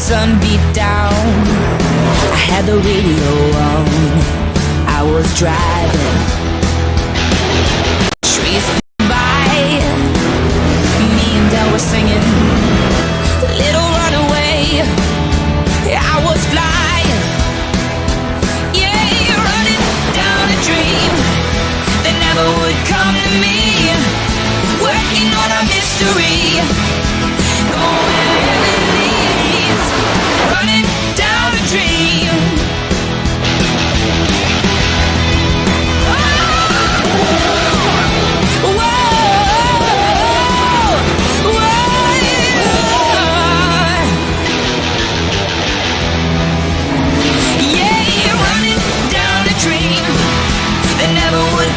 sun beat down, I had the radio on. I was driving, trees by. Me and Dell were singing Little Runaway. I was flying, yeah, running down a dream that never would come to me. Working on a mystery, going wherever it leads. Running down a dream.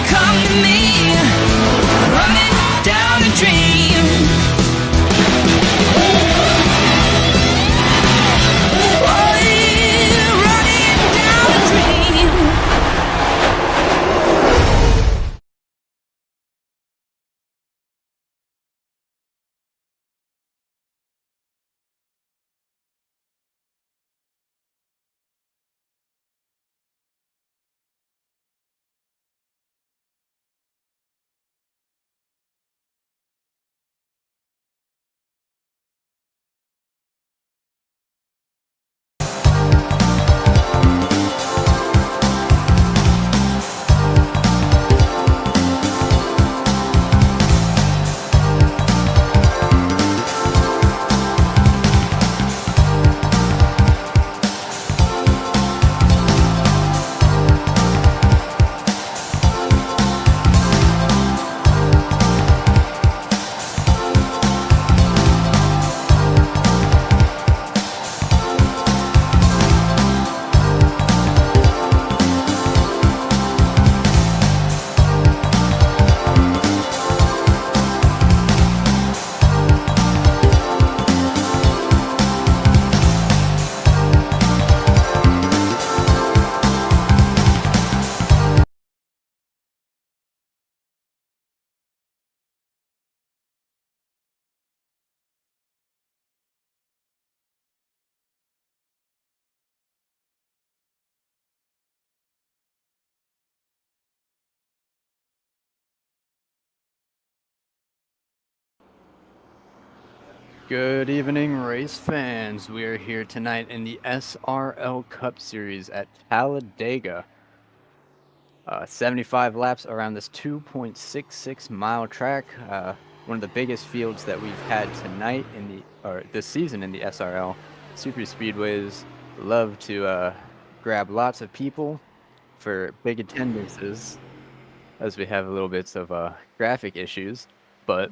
Come to me, running down a dream. Oh, yeah, running down a dream. Good evening, race fans. We are here tonight in the SRL Cup Series at Talladega. 75 laps around this 2.66 mile track. One of the biggest fields that we've had tonight this season in the SRL. SuperSpeedways love to grab lots of people for big attendances, as we have a little bits of graphic issues, but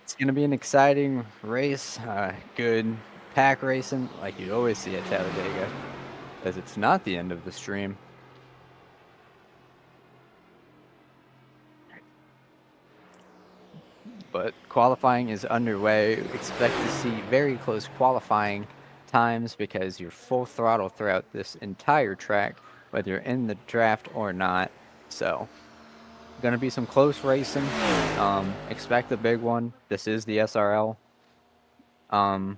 it's going to be an exciting race, good pack racing like you always see at Talladega, as it's not the end of the stream. But qualifying is underway. Expect to see very close qualifying times because you're full throttle throughout this entire track, whether you're in the draft or not. So going to be some close racing. Expect a big one. This is the SRL. Yeah,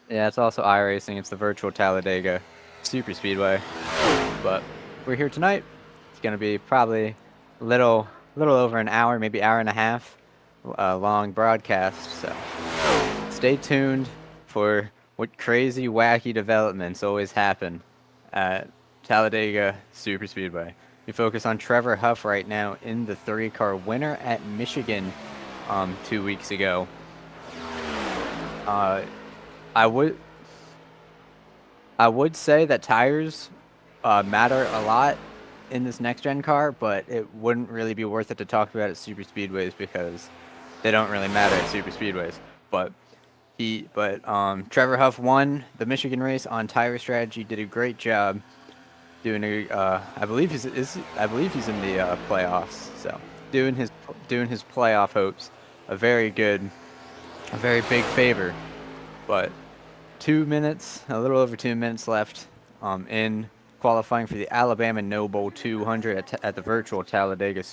it's also iRacing. It's the virtual Talladega SuperSpeedway. But we're here tonight. It's going to be probably a little over an hour, maybe hour and a half long broadcast. So stay tuned for what crazy, wacky developments always happen at Talladega SuperSpeedway. We focus on Trevor Huff right now in the 3-car winner at Michigan 2 weeks ago. I would say that tires matter a lot in this next-gen car, but it wouldn't really be worth it to talk about at SuperSpeedways because they don't really matter at SuperSpeedways. But Trevor Huff won the Michigan race on tire strategy. Did a great job. Doing I believe he's in the playoffs. So doing his playoff hopes a very big favor. But 2 minutes, a little over 2 minutes left in qualifying for the Alabama No Bowl 200 at the virtual Talladega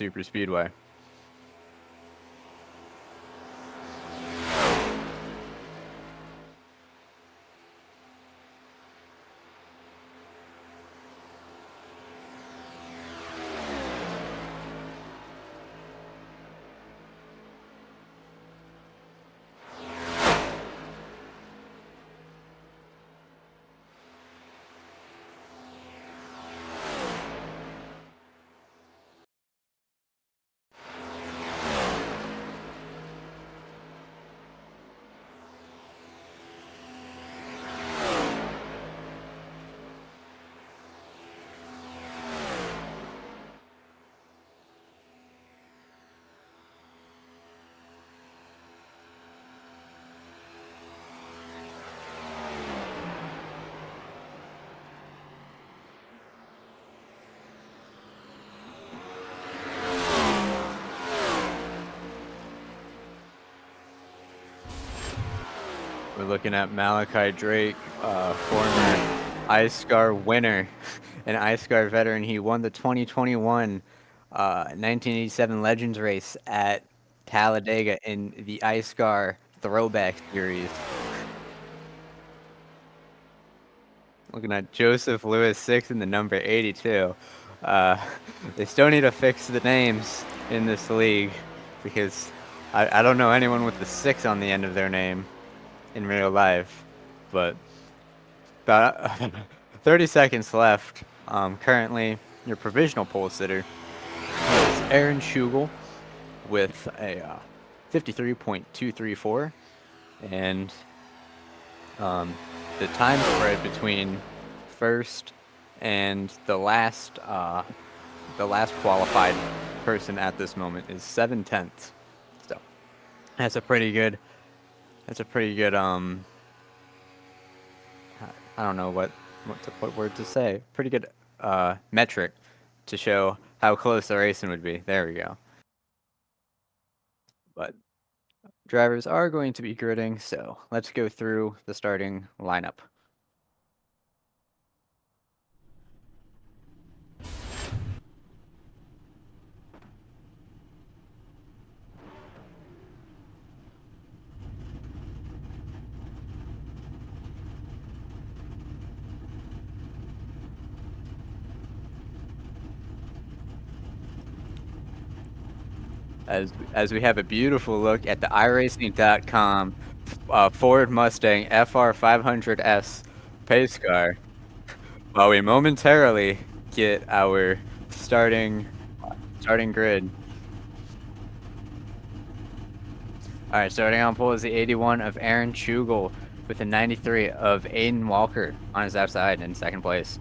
looking at Malachi Drake, former iScar winner, an iScar veteran. He won the 2021 1987 Legends race at Talladega in the iScar Throwback Series. Looking at Joseph Lewis 6 in the number 82. They still need to fix the names in this league because I don't know anyone with the 6 on the end of their name in real life. But about 30 seconds left. Currently, your provisional pole sitter is Aaron Schugel with a 53.234, and the time spread between first and the last qualified person at this moment is 7/10. So that's a pretty good. I don't know what word to say. Pretty good metric to show how close the racing would be. There we go. But drivers are going to be gridding, so let's go through the starting lineup. As we have a beautiful look at the iRacing.com Ford Mustang FR 500S pace car, while we momentarily get our starting grid. All right, starting on pole is the 81 of Aaron Schugel with a 93 of Aiden Walker on his outside in second place.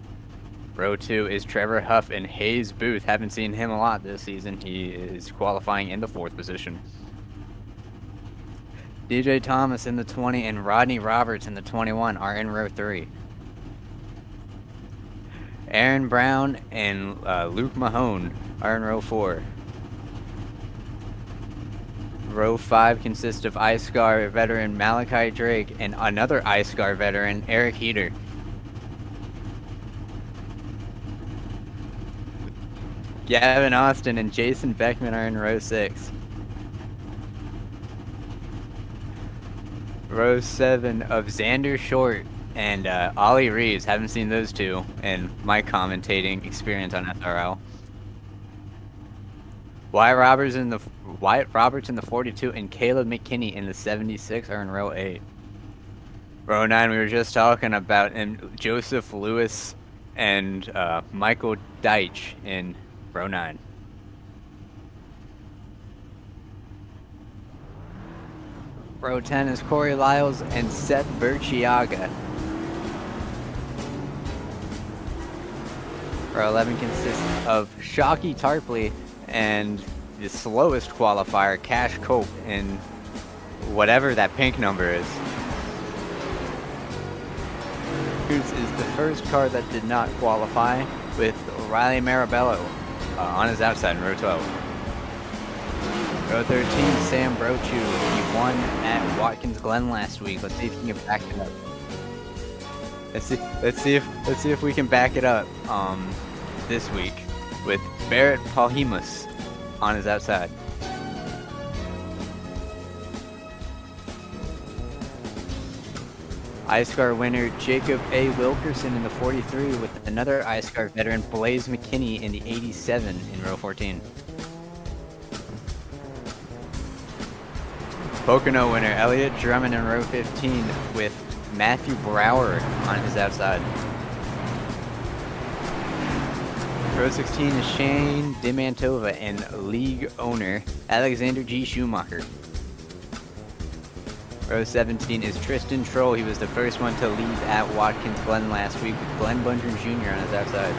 Row 2 is Trevor Huff and Hayes Booth. Haven't seen him a lot this season. He is qualifying in the 4th position. DJ Thomas in the 20 and Rodney Roberts in the 21 are in row 3. Aaron Brown and Luke Mahone are in row 4. Row 5 consists of iScar veteran Malachi Drake and another iScar veteran, Eric Heater. Gavin Austin and Jason Beckman are in row 6. Row 7 of Xander Short and Ollie Reeves. Haven't seen those two in my commentating experience on SRL. Wyatt Roberts in the 42 and Caleb McKinney in the 76 are in row 8. Row 9 we were just talking about, and Joseph Lewis and Michael Deitch in row 9. Row 10 is Corey Lyles and Seth Burchiaga. Row 11 consists of Shockey Tarpley and the slowest qualifier, Cash Cope, in whatever that pink number is. Is the first car that did not qualify, with Riley Marabello on his outside in row 12. Row 13, Sam Brochu. He won at Watkins Glen last week. Let's see if we can back it up. Let's see if we can back it up this week with Barrett Palhimus on his outside. iScar winner Jacob A. Wilkerson in the 43 with another iScar veteran Blaze McKinney in the 87 in row 14. Pocono winner Elliott Drummond in row 15 with Matthew Brower on his outside. Row 16 is Shane DeMantova and league owner Alexander G. Schumacher. Row 17 is Tristan Troll. He was the first one to leave at Watkins Glen last week with Glenn Bundren Jr. on his outside.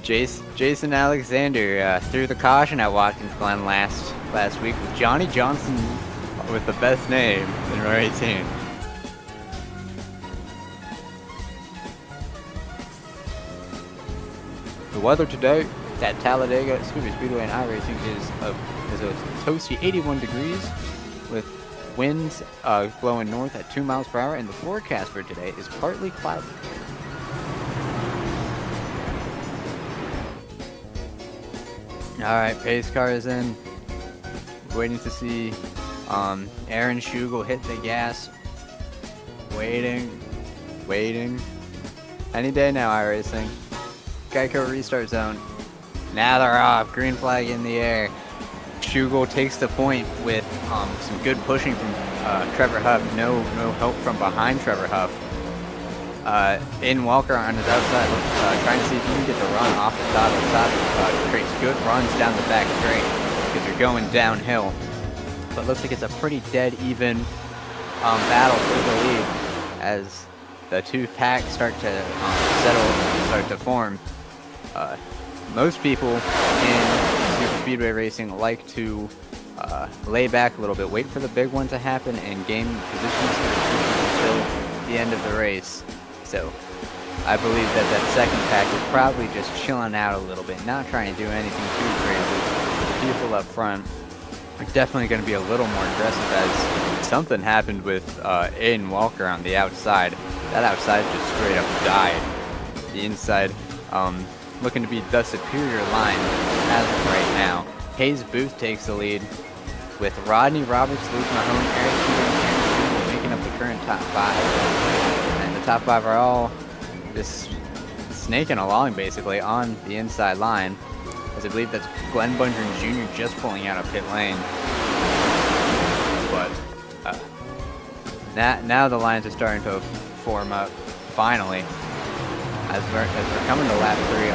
Jason Alexander threw the caution at Watkins Glen last week with Johnny Johnson with the best name in row 18. The weather today at Talladega SuperSpeedway and iRacing is a toasty 81 degrees with Winds blowing north at 2 miles per hour, and the forecast for today is partly cloudy. Alright, pace car is in. Waiting to see Aaron Schugel hit the gas. Waiting. Any day now, iRacing. Geico restart zone. Now they're off. Green flag in the air. Schugel takes the point with some good pushing from Trevor Huff. No help from behind Trevor Huff. Aiden Walker on his outside, trying to see if he can get the run off the top. Creates good runs down the back straight because they're going downhill. But it looks like it's a pretty dead even battle for the lead as the two packs start to start to form. Most people in Super Speedway Racing like to lay back a little bit, wait for the big one to happen, and gain positions until the end of the race. So I believe that second pack is probably just chilling out a little bit, not trying to do anything too crazy. The people up front are definitely going to be a little more aggressive as something happened with Aiden Walker on the outside. That outside just straight up died. The inside looking to be the superior line as of right now. Hayes Booth takes the lead with Rodney Roberts, Luke Mahone, Eric Peter, and Aaron Schugel making up the current top 5. And the top 5 are all just snaking along basically on the inside line, as I believe that's Glenn Bundren Jr. just pulling out of pit lane. But now the lines are starting to form up finally. As we're coming to lap 3,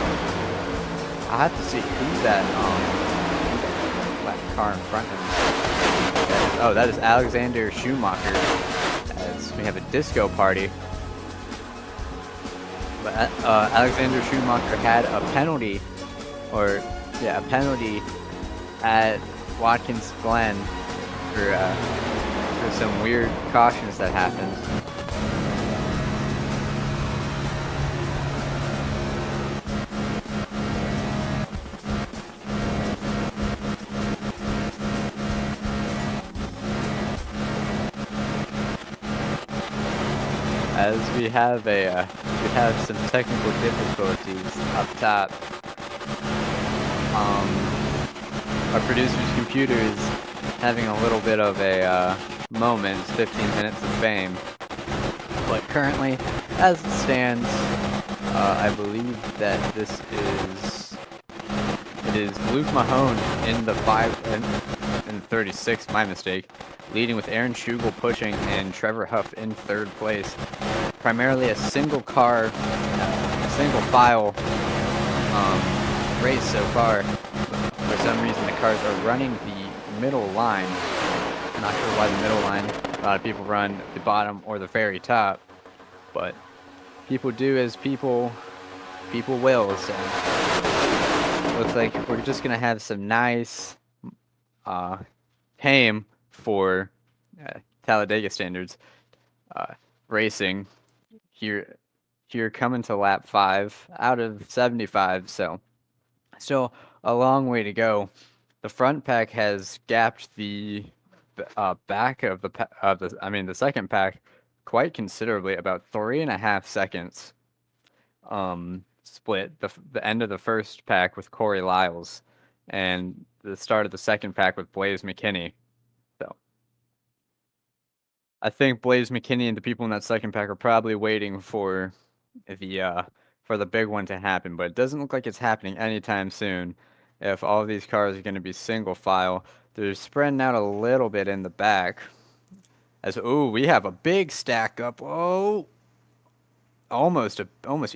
I'll have to see who's that car in front of me. That is Alexander Schumacher, as we have a disco party. But Alexander Schumacher had a penalty, a penalty at Watkins Glen for some weird cautions that happened. As we have some technical difficulties up top. Our producer's computer is having a little bit of a moment. It's 15 minutes of fame. But currently, as it stands, I believe that it is Luke Mahone in the 36, my mistake, leading with Aaron Schugel pushing and Trevor Huff in third place. Primarily a single car, a single file race so far. For some reason the cars are running the middle line. I'm not sure why the middle line. A lot of people run the bottom or the very top. But people do as people will. So looks like we're just going to have some nice tame for Talladega standards racing here coming to lap 5 out of 75, so still a long way to go. The front pack has gapped the back of the second pack quite considerably, about 3.5 seconds split the end of the first pack with Corey Lyles and the start of the second pack with Blaze McKinney. So I think Blaze McKinney and the people in that second pack are probably waiting for the big one to happen, but it doesn't look like it's happening anytime soon. If all of these cars are going to be single file, they're spreading out a little bit in the back. We have a big stack up. Almost a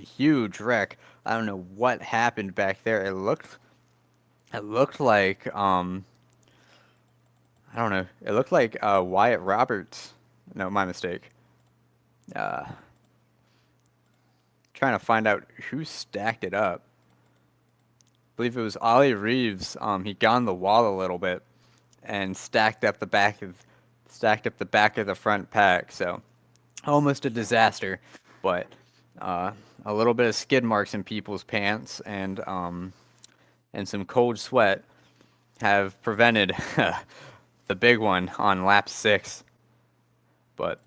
huge wreck. I don't know what happened back there. It looked like I don't know. It looked like Wyatt Roberts. No, my mistake. Trying to find out who stacked it up. I believe it was Ollie Reeves. He gone the wall a little bit and stacked up the back of the front pack. So almost a disaster, but a little bit of skid marks in people's pants and some cold sweat have prevented the big one on lap 6 But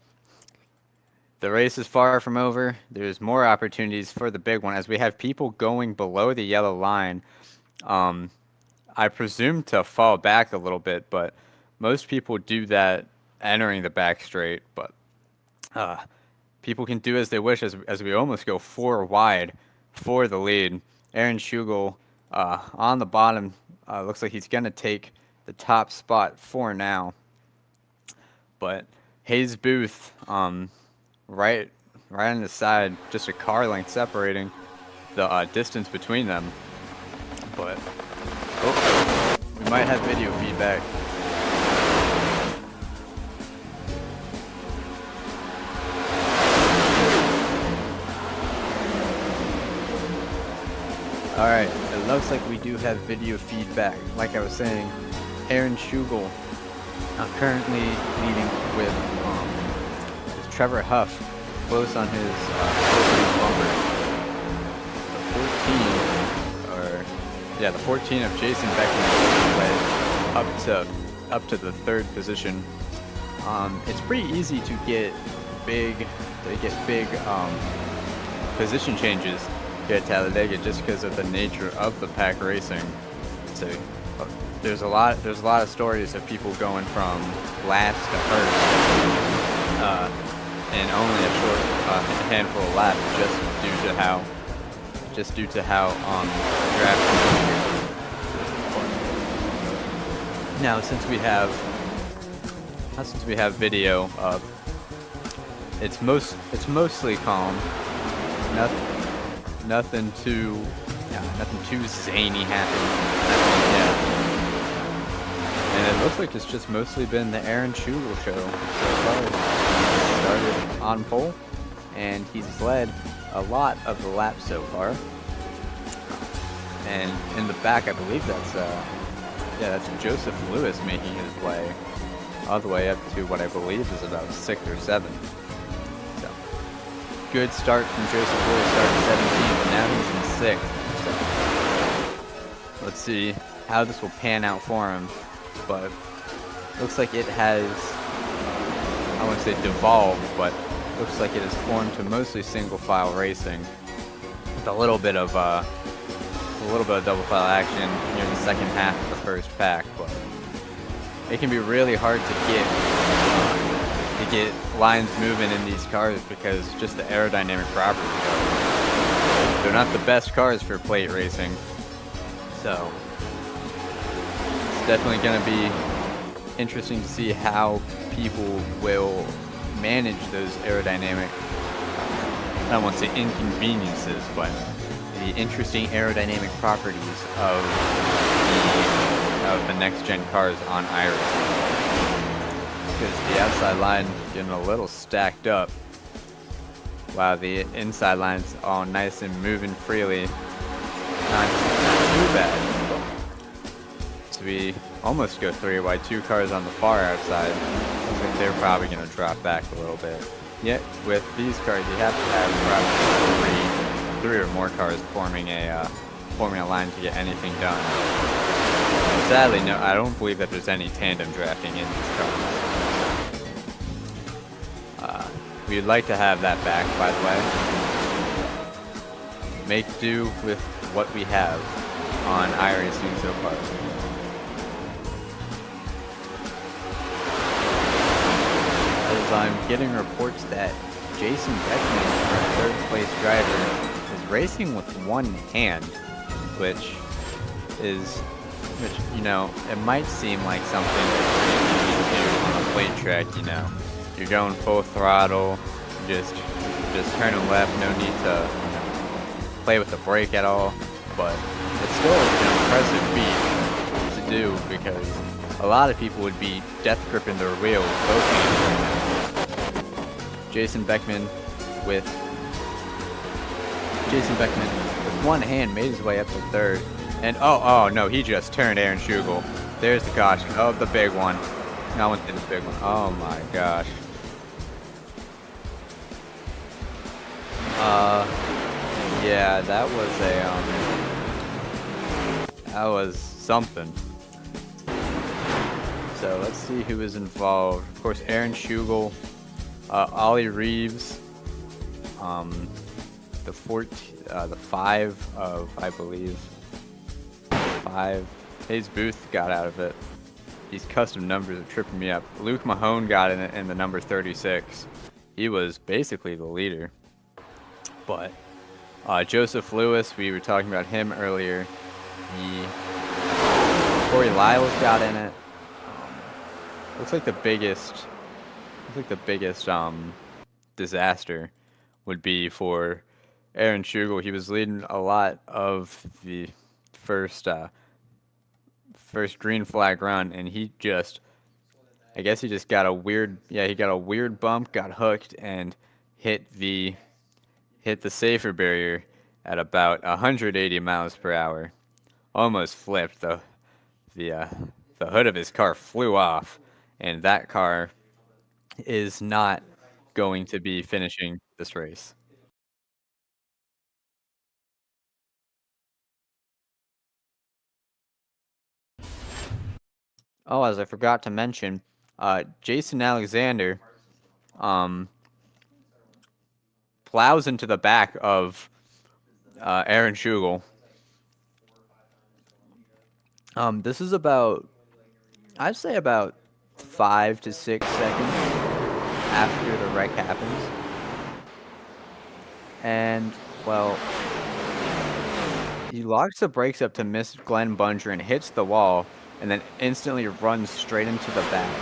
the race is far from over. There's more opportunities for the big one as we have people going below the yellow line. I presume to fall back a little bit, but most people do that entering the back straight. But people can do as they wish as we almost go 4 wide for the lead. Aaron Schugel on the bottom. Looks like he's going to take the top spot for now. But Hayes Booth right on the side, just a car length separating the distance between them. But we might have video feedback. Alright, it looks like we do have video feedback. Like I was saying, Aaron Schugel currently leading with Trevor Huff close on his bumper. The 14 of Jason Beckman led up to the 3rd position. It's pretty easy to get big position changes here at Talladega just because of the nature of the pack racing. So there's a lot of stories of people going from last to first in only a short handful of laps just due to how draft. Now since we have video, it's mostly calm. Nothing too zany happening. And it looks like it's just mostly been the Aaron Schugel show so far. He started on pole, and he's led a lot of the laps so far. And in the back, I believe that's Joseph Lewis making his way all the way up to what I believe is about 6th or 7th. So good start from Joseph Lewis, starting 17th, and now he's in 6th. So let's see how this will pan out for him. But looks like it has, I wouldn't say devolved, but looks like it has formed to mostly single file racing with a little bit of double file action near the second half of the first pack. But it can be really hard to get lines moving in these cars because just the aerodynamic properties. They're not the best cars for plate racing, so it's definitely going to be interesting to see how people will manage those aerodynamic, I don't want to say inconveniences, but the interesting aerodynamic properties of the next-gen cars on iRacing. Because the outside line getting a little stacked up, while the inside line's all nice and moving freely. Not too bad. So we almost go 3 wide, 2 cars on the far outside. I think they're probably going to drop back a little bit. Yet with these cars, you have to have probably 3 or more cars forming a line to get anything done. And sadly, no, I don't believe that there's any tandem drafting in these cars. We'd like to have that back, by the way. Make do with what we have on iRacing so far. As I'm getting reports that Jason Beckman, our 3rd place driver, is racing with one hand, which you know, it might seem like something that you do on a plate track. You're going full throttle, just turning left, no need to play with the brake at all, but it's still an impressive feat to do because a lot of people would be death gripping their wheel with both hands right now. Jason Beckman with one hand made his way up to 3rd, and oh no, he just turned Aaron Schugel. There's the caution. Oh, the big one. I went to the big one. Oh my gosh. Yeah, that was something. So let's see who is involved. Of course, Aaron Schugel Ollie Reeves, the 5 of, I believe, 5. Hayes Booth got out of it. These custom numbers are tripping me up. Luke Mahone got in it in the number 36. He was basically the leader. But Joseph Lewis, we were talking about him earlier. Corey Lyles got in it. Looks like the biggest disaster would be for Aaron Schugel. He was leading a lot of the first green flag run, and he just, I guess he just got a weird, he got a weird bump, got hooked, and hit the safer barrier at about 180 miles per hour. Almost flipped. The hood of his car flew off, and that car is not going to be finishing this race. Oh, as I forgot to mention, Jason Alexander plows into the back of Aaron Schugel. This is about, I'd say about 5 to 6 seconds after the wreck happens. And, well, he locks the brakes up to miss Glenn Bunger and hits the wall, and then instantly runs straight into the back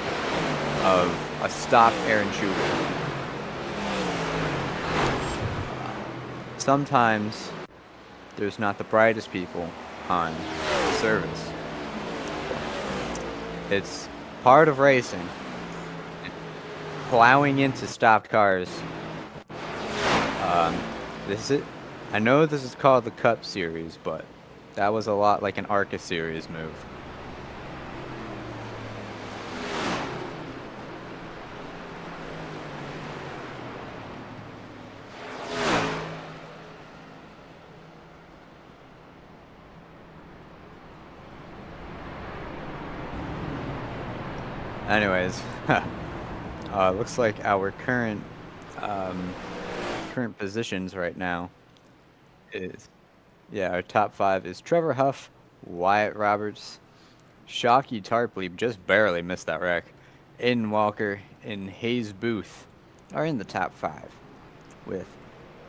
of a stopped Aaron Schugel. Sometimes there's not the brightest people on the service. It's part of racing. Plowing into stopped cars. I know this is called the Cup Series, but that was a lot like an ARCA Series move. Anyways, looks like our current positions right now is, our top 5 is Trevor Huff, Wyatt Roberts, Shockey Tarpley just barely missed that wreck, Aiden Walker, and Hayes Booth are in the top 5, with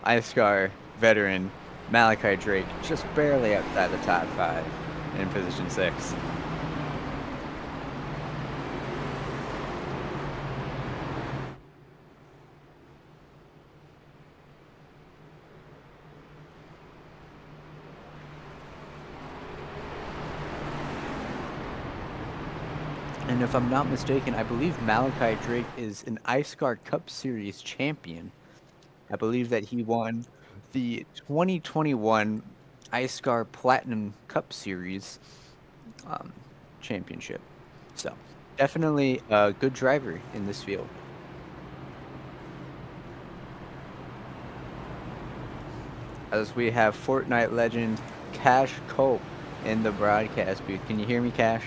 iScar veteran Malachi Drake just barely outside the top 5 in position 6. And if I'm not mistaken, I believe Malachi Drake is an iScar Cup Series champion. I believe that he won the 2021 iScar Platinum Cup Series championship. So, definitely a good driver in this field. As we have Fortnite legend Cash Cope in the broadcast booth. Can you hear me, Cash?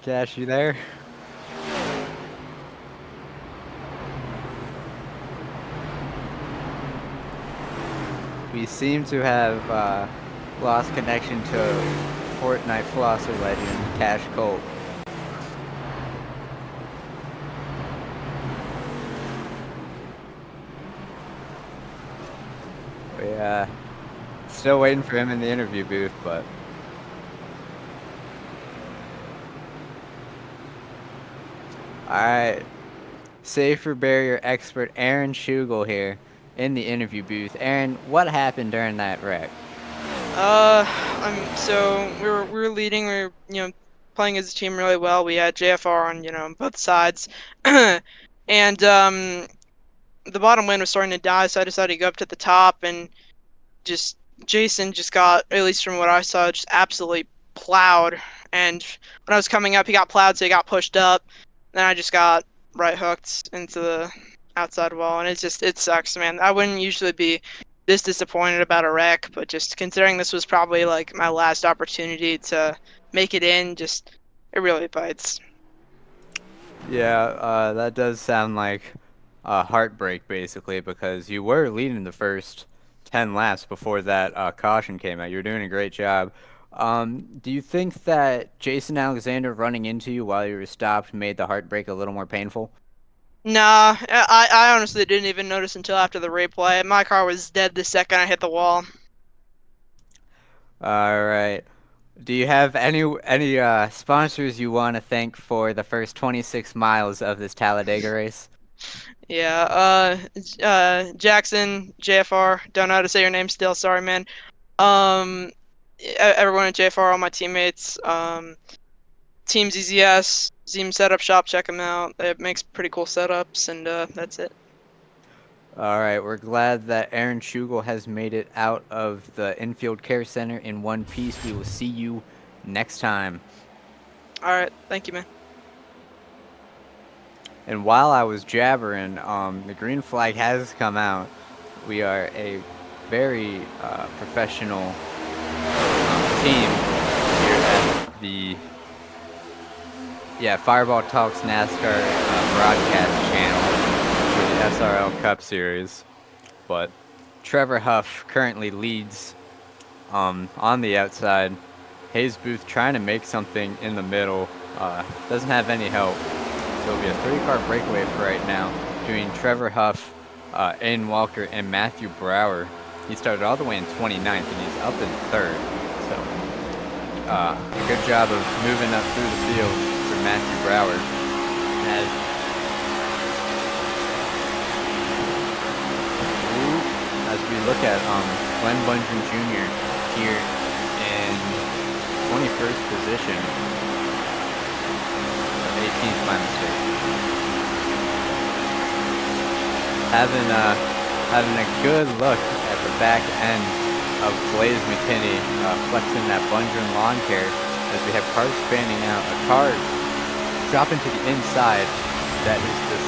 Cash, you there? We seem to have lost connection to Fortnite Flosser legend Cash Colt. We still waiting for him in the interview booth, but alright, safer barrier expert Aaron Schugel here in the interview booth. Aaron, what happened during that wreck? So we were leading. We were playing as a team really well. We had JFR on both sides, and the bottom lane was starting to die. So I decided to go up to the top, and just Jason just got, at least from what I saw, just absolutely plowed. And when I was coming up, he got plowed, so he got pushed up. Then I just got right hooked into the outside wall, and it sucks, man. I wouldn't usually be this disappointed about a wreck, but just considering this was probably like my last opportunity to make it in, it really bites. Yeah, that does sound like a heartbreak, basically, because you were leading the first 10 laps before that caution came out. You're doing a great job. Do you think that Jason Alexander running into you while you were stopped made the heartbreak a little more painful? Nah, I honestly didn't even notice until after the replay. My car was dead the second I hit the wall. All right. Do you have any sponsors you want to thank for the first 26 miles of this Talladega race? Yeah, Jackson, JFR, don't know how to say your name still, sorry, man. Everyone at JFR, all my teammates, Team ZZS, Zeem Setup Shop, check them out. It makes pretty cool setups, and that's it. All right, we're glad that Aaron Schugel has made it out of the infield care center in one piece. We will see you next time. All right, thank you, man. And while I was jabbering, the green flag has come out. We are a very professional team here at the Fireball Talks NASCAR broadcast channel for the SRL Cup Series. But Trevor Huff currently leads on the outside. Hayes Booth trying to make something in the middle. Doesn't have any help. So it'll be a 3-car breakaway for right now between Trevor Huff, Aiden Walker, and Matthew Brower. He started all the way in 29th, and he's up in 3rd. So a good job of moving up through the field for Matthew Brower. As we look at Glenn Bungeon Jr. here in 21st position. 18th, my mistake. Having a good look at the back end of Blaze McKinney, flexing that Bungeon lawn care as we have cars fanning out. A car dropping to the inside. That is the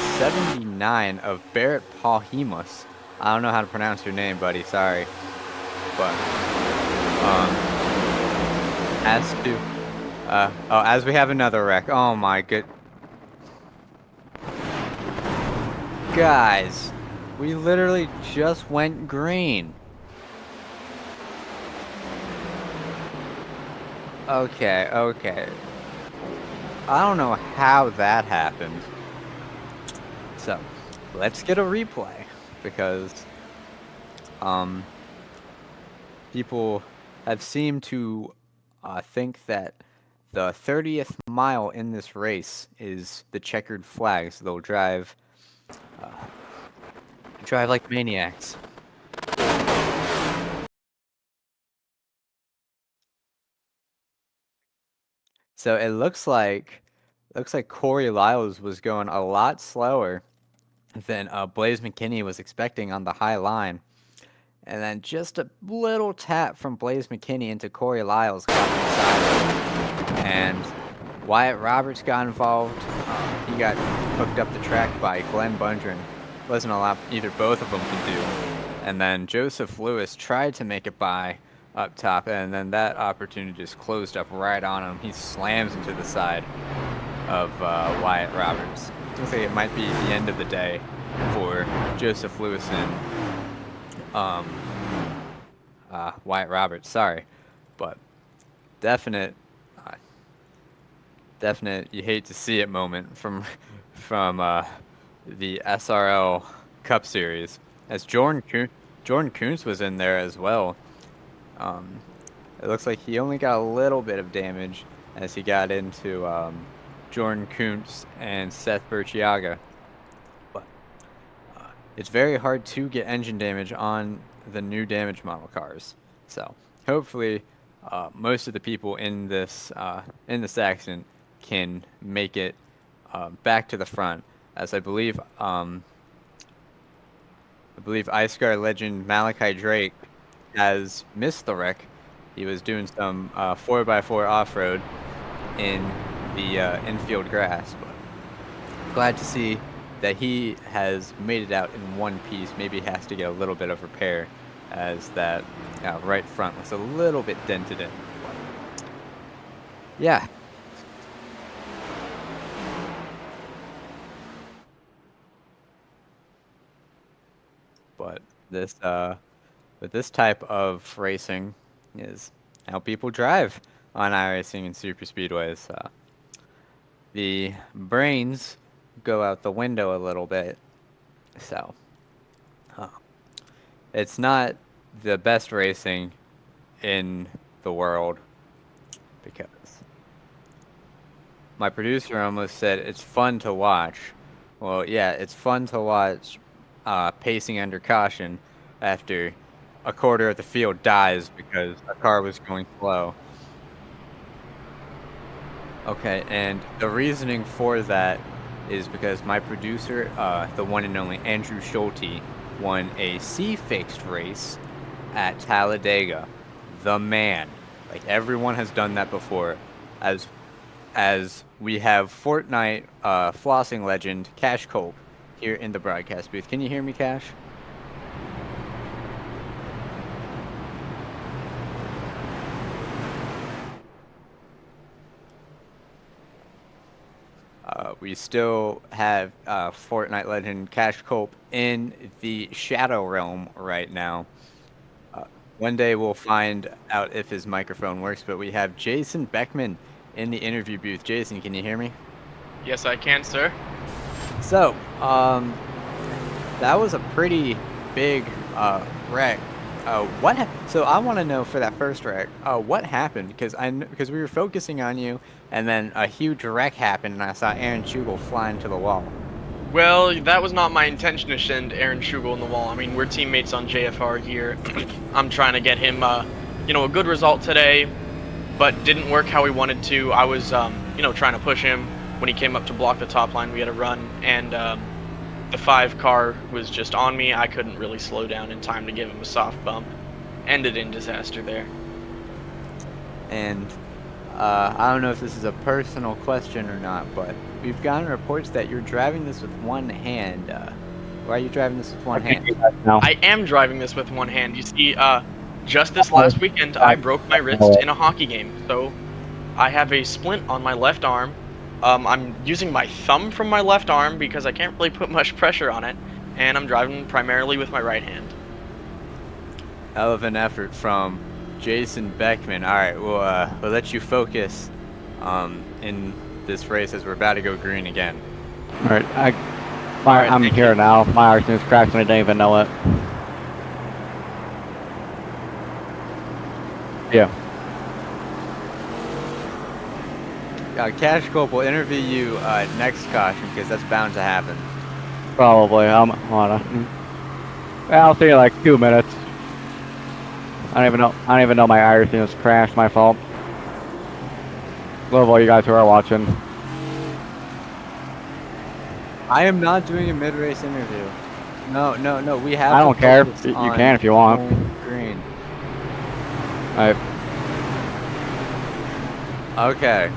79 of Barrett Paulimus. I don't know how to pronounce your name, buddy. Sorry, but as we have another wreck. Oh my good guys, we literally just went green. Okay. I don't know how that happened. So let's get a replay because people have seemed to think that the 30th mile in this race is the checkered flag, so they'll drive like maniacs. So it looks like Corey Lyles was going a lot slower than Blaze McKinney was expecting on the high line. And then just a little tap from Blaze McKinney into Corey Lyles got inside. And Wyatt Roberts got involved. He got hooked up the track by Glenn Bungeon. Wasn't a lot either both of them could do. And then Joseph Lewis tried to make it by up top, and then that opportunity just closed up right on him. He slams into the side of Wyatt Roberts. Looks like it might be the end of the day for Joseph Lewis and Wyatt Roberts. Sorry, but definite you hate to see it moment from the SRL Cup Series, as Jordan Kuntz was in there as well. It looks like he only got a little bit of damage as he got into Jordan Kuntz and Seth Burchiaga. But it's very hard to get engine damage on the new damage model cars. So hopefully most of the people in this accident can make it back to the front, as I believe iScar legend Malachi Drake has missed the wreck. He was doing some 4x4 off-road in the infield grass, but glad to see that he has made it out in one piece. Maybe he has to get a little bit of repair, as that right front looks a little bit dented in. Yeah. But this type of racing is how people drive on iRacing and super speedways. The brains go out the window a little bit, so uh, it's not the best racing in the world because my producer almost said it's fun to watch. Well, yeah, it's fun to watch pacing under caution after a quarter of the field dies because a car was going slow. Okay, and the reasoning for that is because my producer, the one and only Andrew Schulte, won a C-fixed race at Talladega. The man. Like, everyone has done that before. As we have Fortnite flossing legend Cash Cope here in the broadcast booth. Can you hear me, Cash? We still have Fortnite legend Cash Cope in the Shadow Realm right now. One day we'll find out if his microphone works, but we have Jason Beckman in the interview booth. Jason, can you hear me? Yes, I can, sir. So, that was a pretty big wreck. So I want to know for that first wreck, what happened? Because we were focusing on you, and then a huge wreck happened, and I saw Aaron Schugel fly into the wall. Well, that was not my intention to send Aaron Schugel in the wall. I mean, we're teammates on JFR here. I'm trying to get him, a good result today, but didn't work how we wanted to. I was, trying to push him. When he came up to block the top line, we had a run, and the 5 car was just on me. I couldn't really slow down in time to give him a soft bump. Ended in disaster there. And I don't know if this is a personal question or not, but we've gotten reports that you're driving this with one hand. Why are you driving this with one hand? I am driving this with one hand. You see, just this last weekend, I broke my wrist in a hockey game. So I have a splint on my left arm. I'm using my thumb from my left arm because I can't really put much pressure on it. And I'm driving primarily with my right hand. Hell of an effort from Jason Beckman. All right, we'll let you focus in this race as we're about to go green again. All right, I'm here now. My iRacing is crashed and I didn't even know it. Yeah. Cash Cope will interview you next caution because that's bound to happen. Probably. I'm on. I'll see you in like 2 minutes. I don't even know my iRacing is crashed. My fault. Love all you guys who are watching. I am not doing a mid-race interview. No. We have. I don't care. You can if you want. Green. Alright. Okay.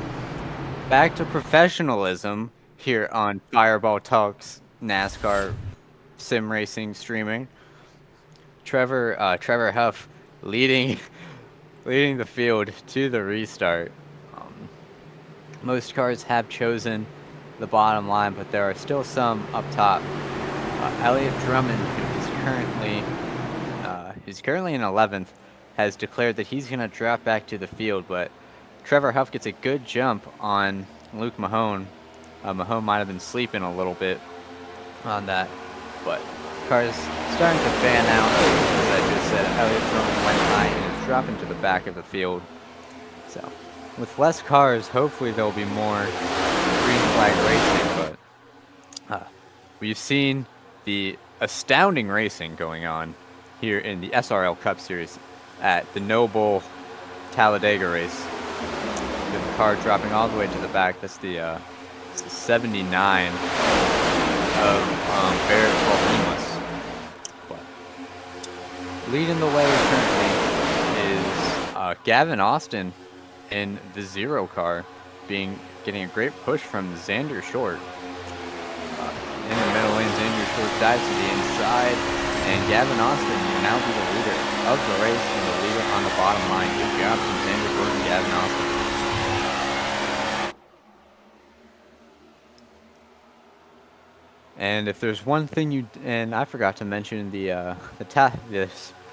Back to professionalism here on Fireball Talks NASCAR Sim Racing streaming. Trevor Huff leading the field to the restart. Most cars have chosen the bottom line, but there are still some up top. Elliott Drummond, who is currently in 11th, has declared that he's going to drop back to the field, but Trevor Huff gets a good jump on Luke Mahone. Mahone might have been sleeping a little bit on that, but cars starting to fan out. As I just said, Elliott Drummond went high and is dropping to the back of the field. So, with less cars, hopefully there'll be more green flag racing, but we've seen the astounding racing going on here in the SRL Cup Series at the Noble Talladega race. With the car dropping all the way to the back. That's the 79 of Barrett Valdemas. But leading the way currently is Gavin Austin in the 0 car, getting a great push from Xander Short. In the middle lane, Xander Short dives to the inside, and Gavin Austin will now be the leader of the race and the leader on the bottom line. Good job from Xander Short and Gavin Austin. And if there's one thing and I forgot to mention the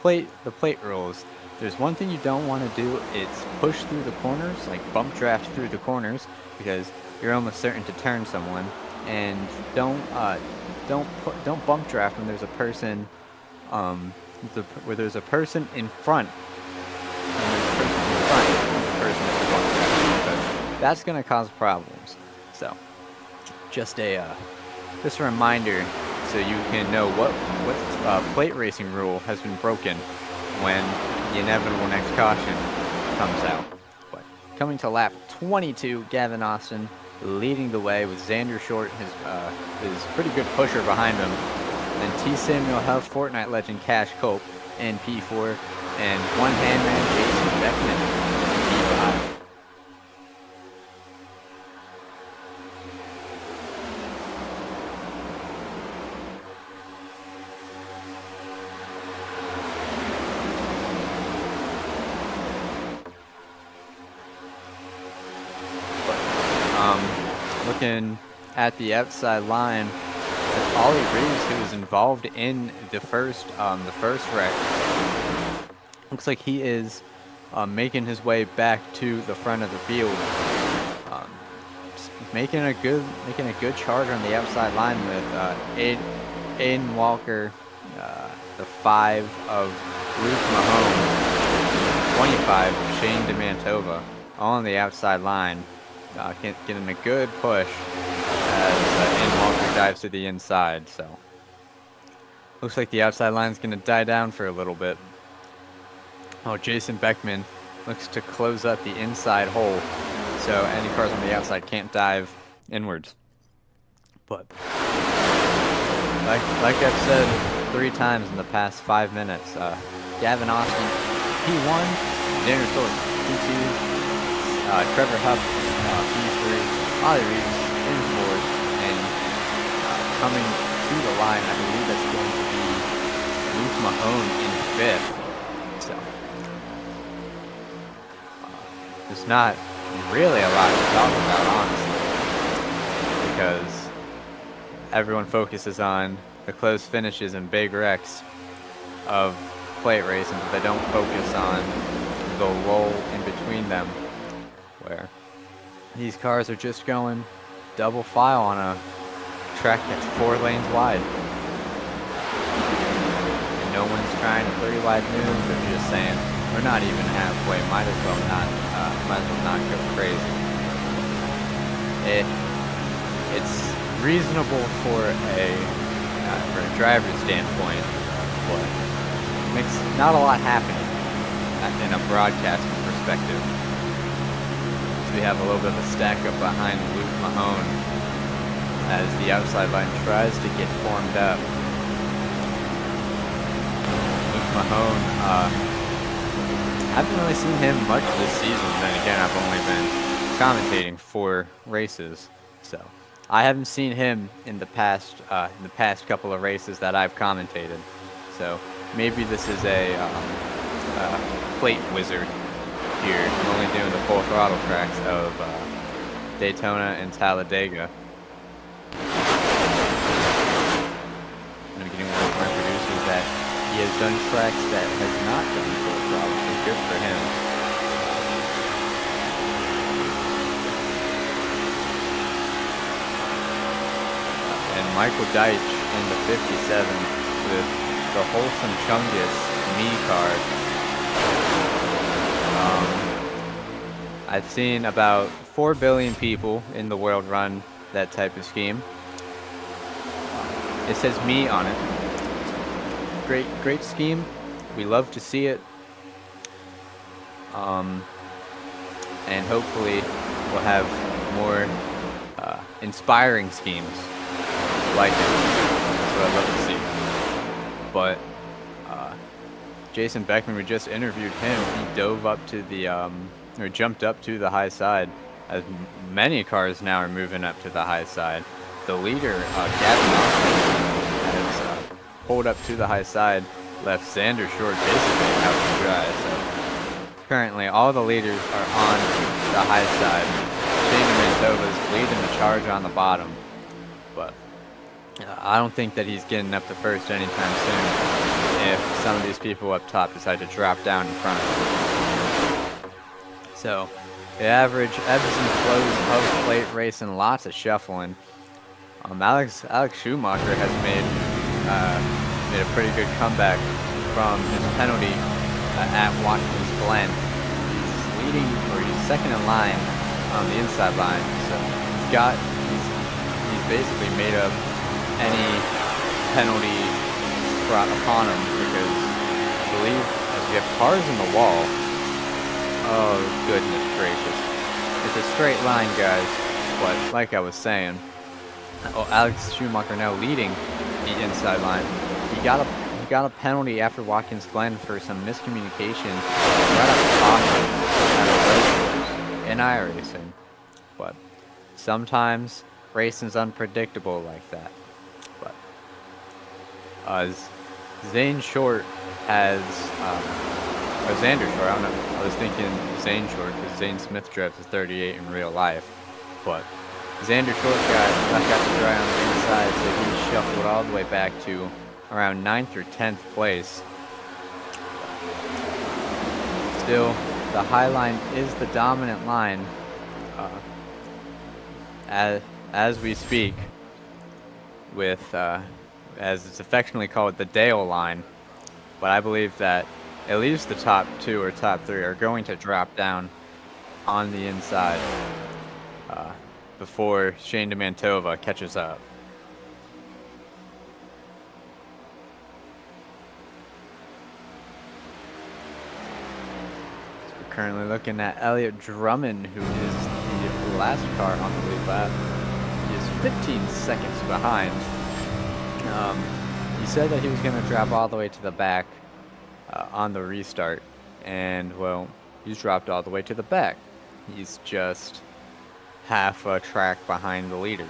plate rules. If there's one thing you don't want to do, it's push through the corners, like bump draft through the corners, because you're almost certain to turn someone. And don't bump draft when there's a person where there's a person in front. When there's a person in front, the person is bump drafting, because that's gonna cause problems. So just a reminder, so you can know what plate racing rule has been broken when the inevitable next caution comes out. But coming to lap 22, Gavin Austin leading the way with Xander Short, his pretty good pusher behind him. Then T. Samuel Huff, Fortnite legend Cash Cope in P4, and one-hand man Jason Beckman in P5. Looking at the outside line, it's Ollie Reeves who was involved in the first wreck. Looks like he is making his way back to the front of the field, making a good charge on the outside line with Aiden Walker, the 5 of Luke Mahone, 25 Shane DeMantova, all on the outside line. Getting a good push as Aiden Walker dives to the inside. So looks like the outside line is going to die down for a little bit. Oh, Jason Beckman looks to close up the inside hole, so any cars on the outside can't dive inwards. But like I've said 3 times in the past 5 minutes, Gavin Austin P1, Xander Short P2, Trevor Huff P3, Ollie Reeves in 4th, and coming to the line, I believe that's going to be Luke Mahone in 5th. So there's not really a lot to talk about, honestly, because everyone focuses on the close finishes and big wrecks of plate racing, but they don't focus on the lull in between them, where these cars are just going double file on a track that's 4 lanes wide. And no one's trying a 30 wide move, they're just saying, we're not even halfway, might as well not go crazy. It's reasonable for a driver's standpoint, but makes not a lot happening in a broadcasting perspective. We have a little bit of a stack up behind Luke Mahone as the outside line tries to get formed up. Luke Mahone, I haven't really seen him much this season. Then again, I've only been commentating 4 races, so I haven't seen him in the past couple of races that I've commentated. So maybe this is a plate wizard here. I'm only doing the full throttle tracks of Daytona and Talladega. I'm getting one of my producers that he has done tracks that has not done full throttle, so good for him. And Michael Deitch in the 57 with the Wholesome Chungus me card. I've seen about 4 billion people in the world run that type of scheme. It says me on it. Great scheme. We love to see it. And hopefully we'll have more inspiring schemes like it. That's what I'd love to see. But Jason Beckman, we just interviewed him. He dove up to the or jumped up to the high side, as many cars now are moving up to the high side. The leader, Gavin Austin, has pulled up to the high side, left Xander Short basically out to dry. So currently all the leaders are on the high side. Shane DeMantova is leading the charge on the bottom, but I don't think that he's getting up to first anytime soon if some of these people up top decide to drop down in front of him. So the average ebbs and flows of plate racing, lots of shuffling. Alex Schumacher has made a pretty good comeback from his penalty at Watkins Glen. He's leading, or he's second in line on the inside line. So he's basically made up any penalty brought upon him, because I believe as we have cars in the wall. Oh goodness gracious! It's a straight line, guys. But like I was saying. Alex Schumacher now leading the inside line. He got a penalty after Watkins Glen for some miscommunication right off the caution at a race course in iRacing. But sometimes racing's unpredictable like that. But Zane Short has or Xander Short. I don't know. I was thinking Zane Short because Zane Smith drives a 38 in real life, but. Xander Short got to dry on the inside, so he shuffled all the way back to around 9th or 10th place. Still, the high line is the dominant line as we speak, with as it's affectionately called, the Dale line. But I believe that at least the top 2 or top 3 are going to drop down on the inside before Shane DeMantova catches up. So we're currently looking at Elliott Drummond, who is the last car on the lead lap. He is 15 seconds behind. He said that he was going to drop all the way to the back on the restart, and well, he's dropped all the way to the back. He's just half a track behind the leaders,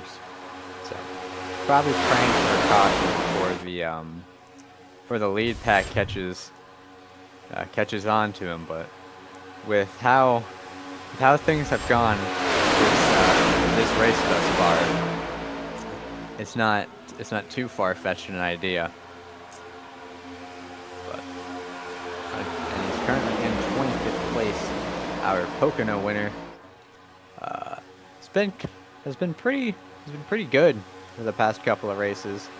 so probably praying for a caution for the lead pack catches on to him. But with how things have gone this race thus far, it's not too far-fetched an idea. But and he's currently in 25th place, our Pocono winner. Has been pretty good for the past couple of races.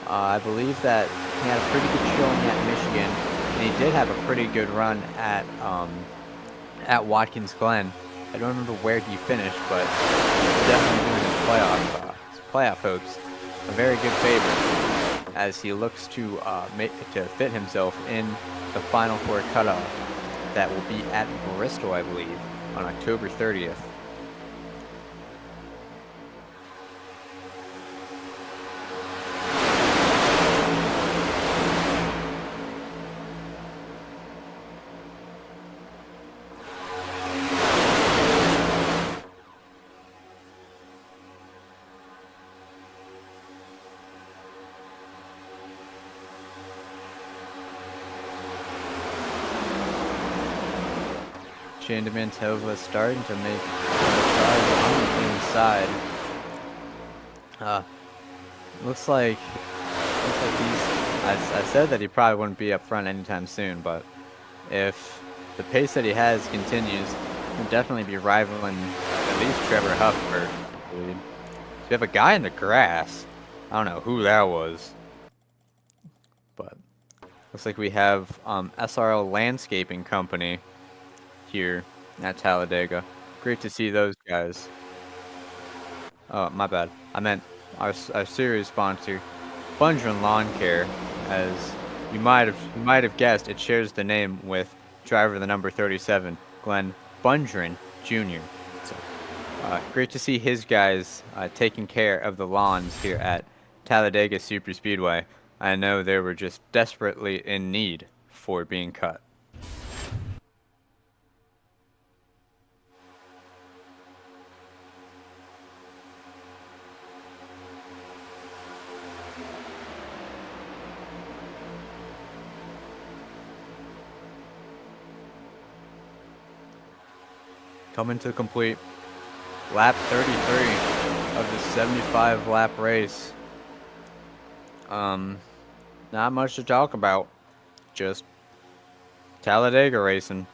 I believe that he had a pretty good showing at Michigan, and he did have a pretty good run at Watkins Glen. I don't remember where he finished, but he's definitely doing his playoff hopes a very good favor as he looks to fit himself in the Final Four cutoff that will be at Bristol, I believe, on October 30th. Shane DeMantova starting to make strides on the inside. Looks like I said that he probably wouldn't be up front anytime soon, but if the pace that he has continues, he'll definitely be rivaling at least Trevor Huffberg. So we have a guy in the grass. I don't know who that was, but looks like we have SRL Landscaping Company here at Talladega. Great to see those guys. Oh, my bad. I meant our series sponsor, Bundren Lawn Care. As you might have guessed, it shares the name with driver the number 37, Glenn Bundren Jr. So, great to see his guys taking care of the lawns here at Talladega Superspeedway. I know they were just desperately in need for being cut. Coming to complete lap 33 of the 75 lap race. Not much to talk about. Just Talladega racing.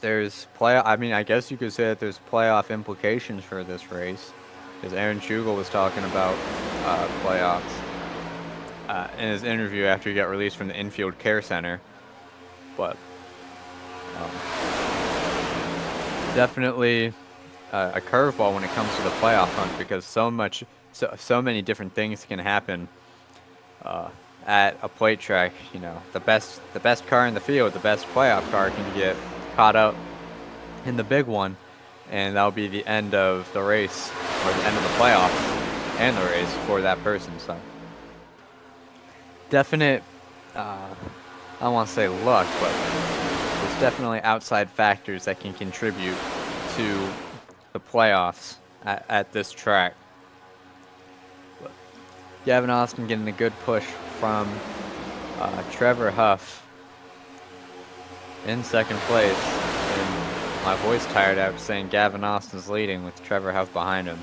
There's I mean, I guess you could say that there's playoff implications for this race, because Aaron Schugel was talking about playoffs in his interview after he got released from the infield care center. But definitely a curveball when it comes to the playoff hunt, because so many different things can happen at a plate track. You know, the best car in the field, the best playoff car, can get caught up in the big one, and that'll be the end of the race, or the end of the playoffs and the race for that person. So definite, I don't want to say luck, but there's definitely outside factors that can contribute to the playoffs at this track. But Gavin Austin getting a good push from Trevor Huff in second place, and my voice tired out saying Gavin Austin's leading with Trevor Huff behind him.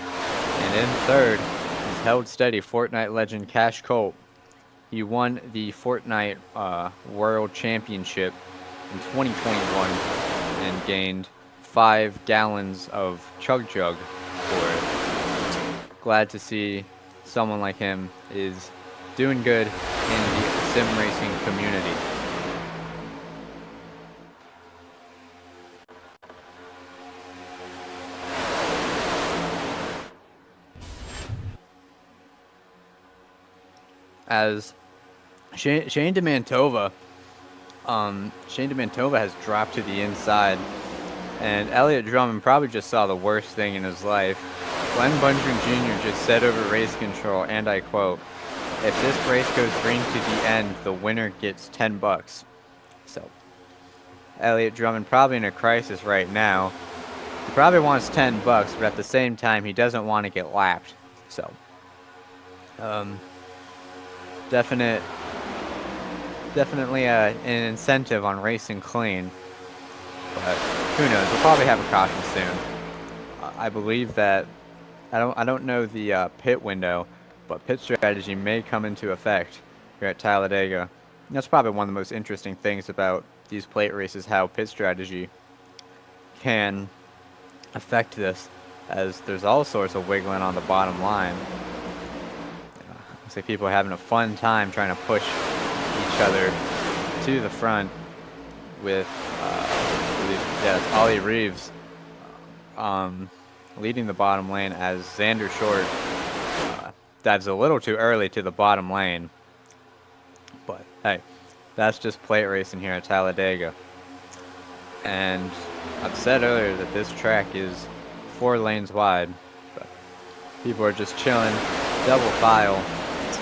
And in third is held steady Fortnite legend Cash Colt. He won the Fortnite World Championship in 2021 and gained 5 gallons of Chug Jug for it. Glad to see someone like him is doing good in the sim racing community. As Shane DeMantova has dropped to the inside, and Elliott Drummond probably just saw the worst thing in his life. Glenn Bunching Jr. just said over race control, and I quote, "If this race goes green to the end, the winner gets $10. So Elliott Drummond probably in a crisis right now. He probably wants $10, but at the same time, he doesn't want to get lapped. So definitely an incentive on racing clean, but who knows? We'll probably have a caution soon. I believe that I don't know the pit window, but pit strategy may come into effect here at Talladega. And that's probably one of the most interesting things about these plate races, how pit strategy can affect this, as there's all sorts of wiggling on the bottom line. Looks like people are having a fun time trying to push each other to the front with Ollie Reeves leading the bottom lane, as Xander Short dives a little too early to the bottom lane. But hey, that's just plate racing here at Talladega. And I've said earlier that this track is 4 lanes wide, but people are just chilling, double file. So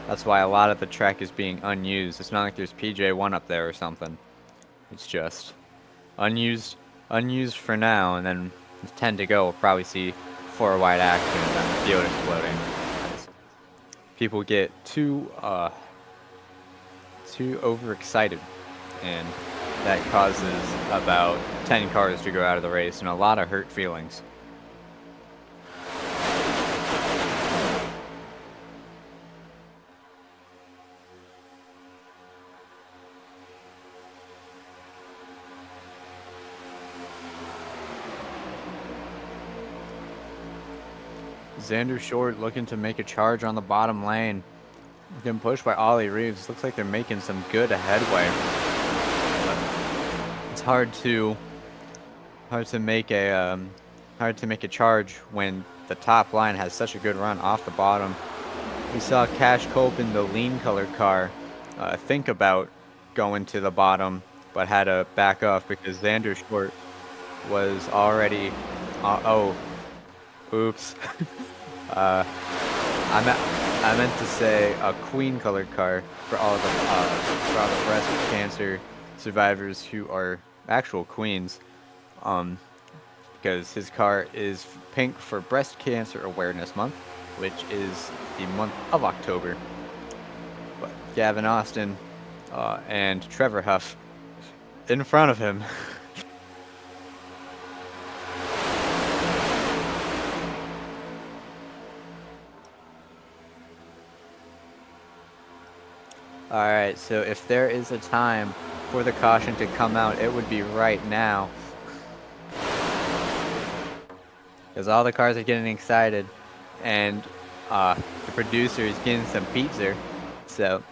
that's why a lot of the track is being unused. It's not like there's PJ1 up there or something. It's just unused for now, and then with 10 to go, we'll probably see 4 wide action and then the field exploding. People get too overexcited, and that causes about 10 cars to go out of the race and a lot of hurt feelings. Xander Short looking to make a charge on the bottom lane. Getting pushed by Ollie Reeves. Looks like they're making some good headway. But it's hard to make a charge when the top line has such a good run off the bottom. We saw Cash Cope in the lean colored car think about going to the bottom, but had to back off because Xander Short was already. Oops. I meant to say a queen colored car for all the breast cancer survivors who are actual queens, because his car is pink for Breast Cancer Awareness Month, which is the month of October. But Gavin Austin and Trevor Huff in front of him. All right, so if there is a time for the caution to come out, it would be right now. Because all the cars are getting excited, and the producer is getting some pizza. So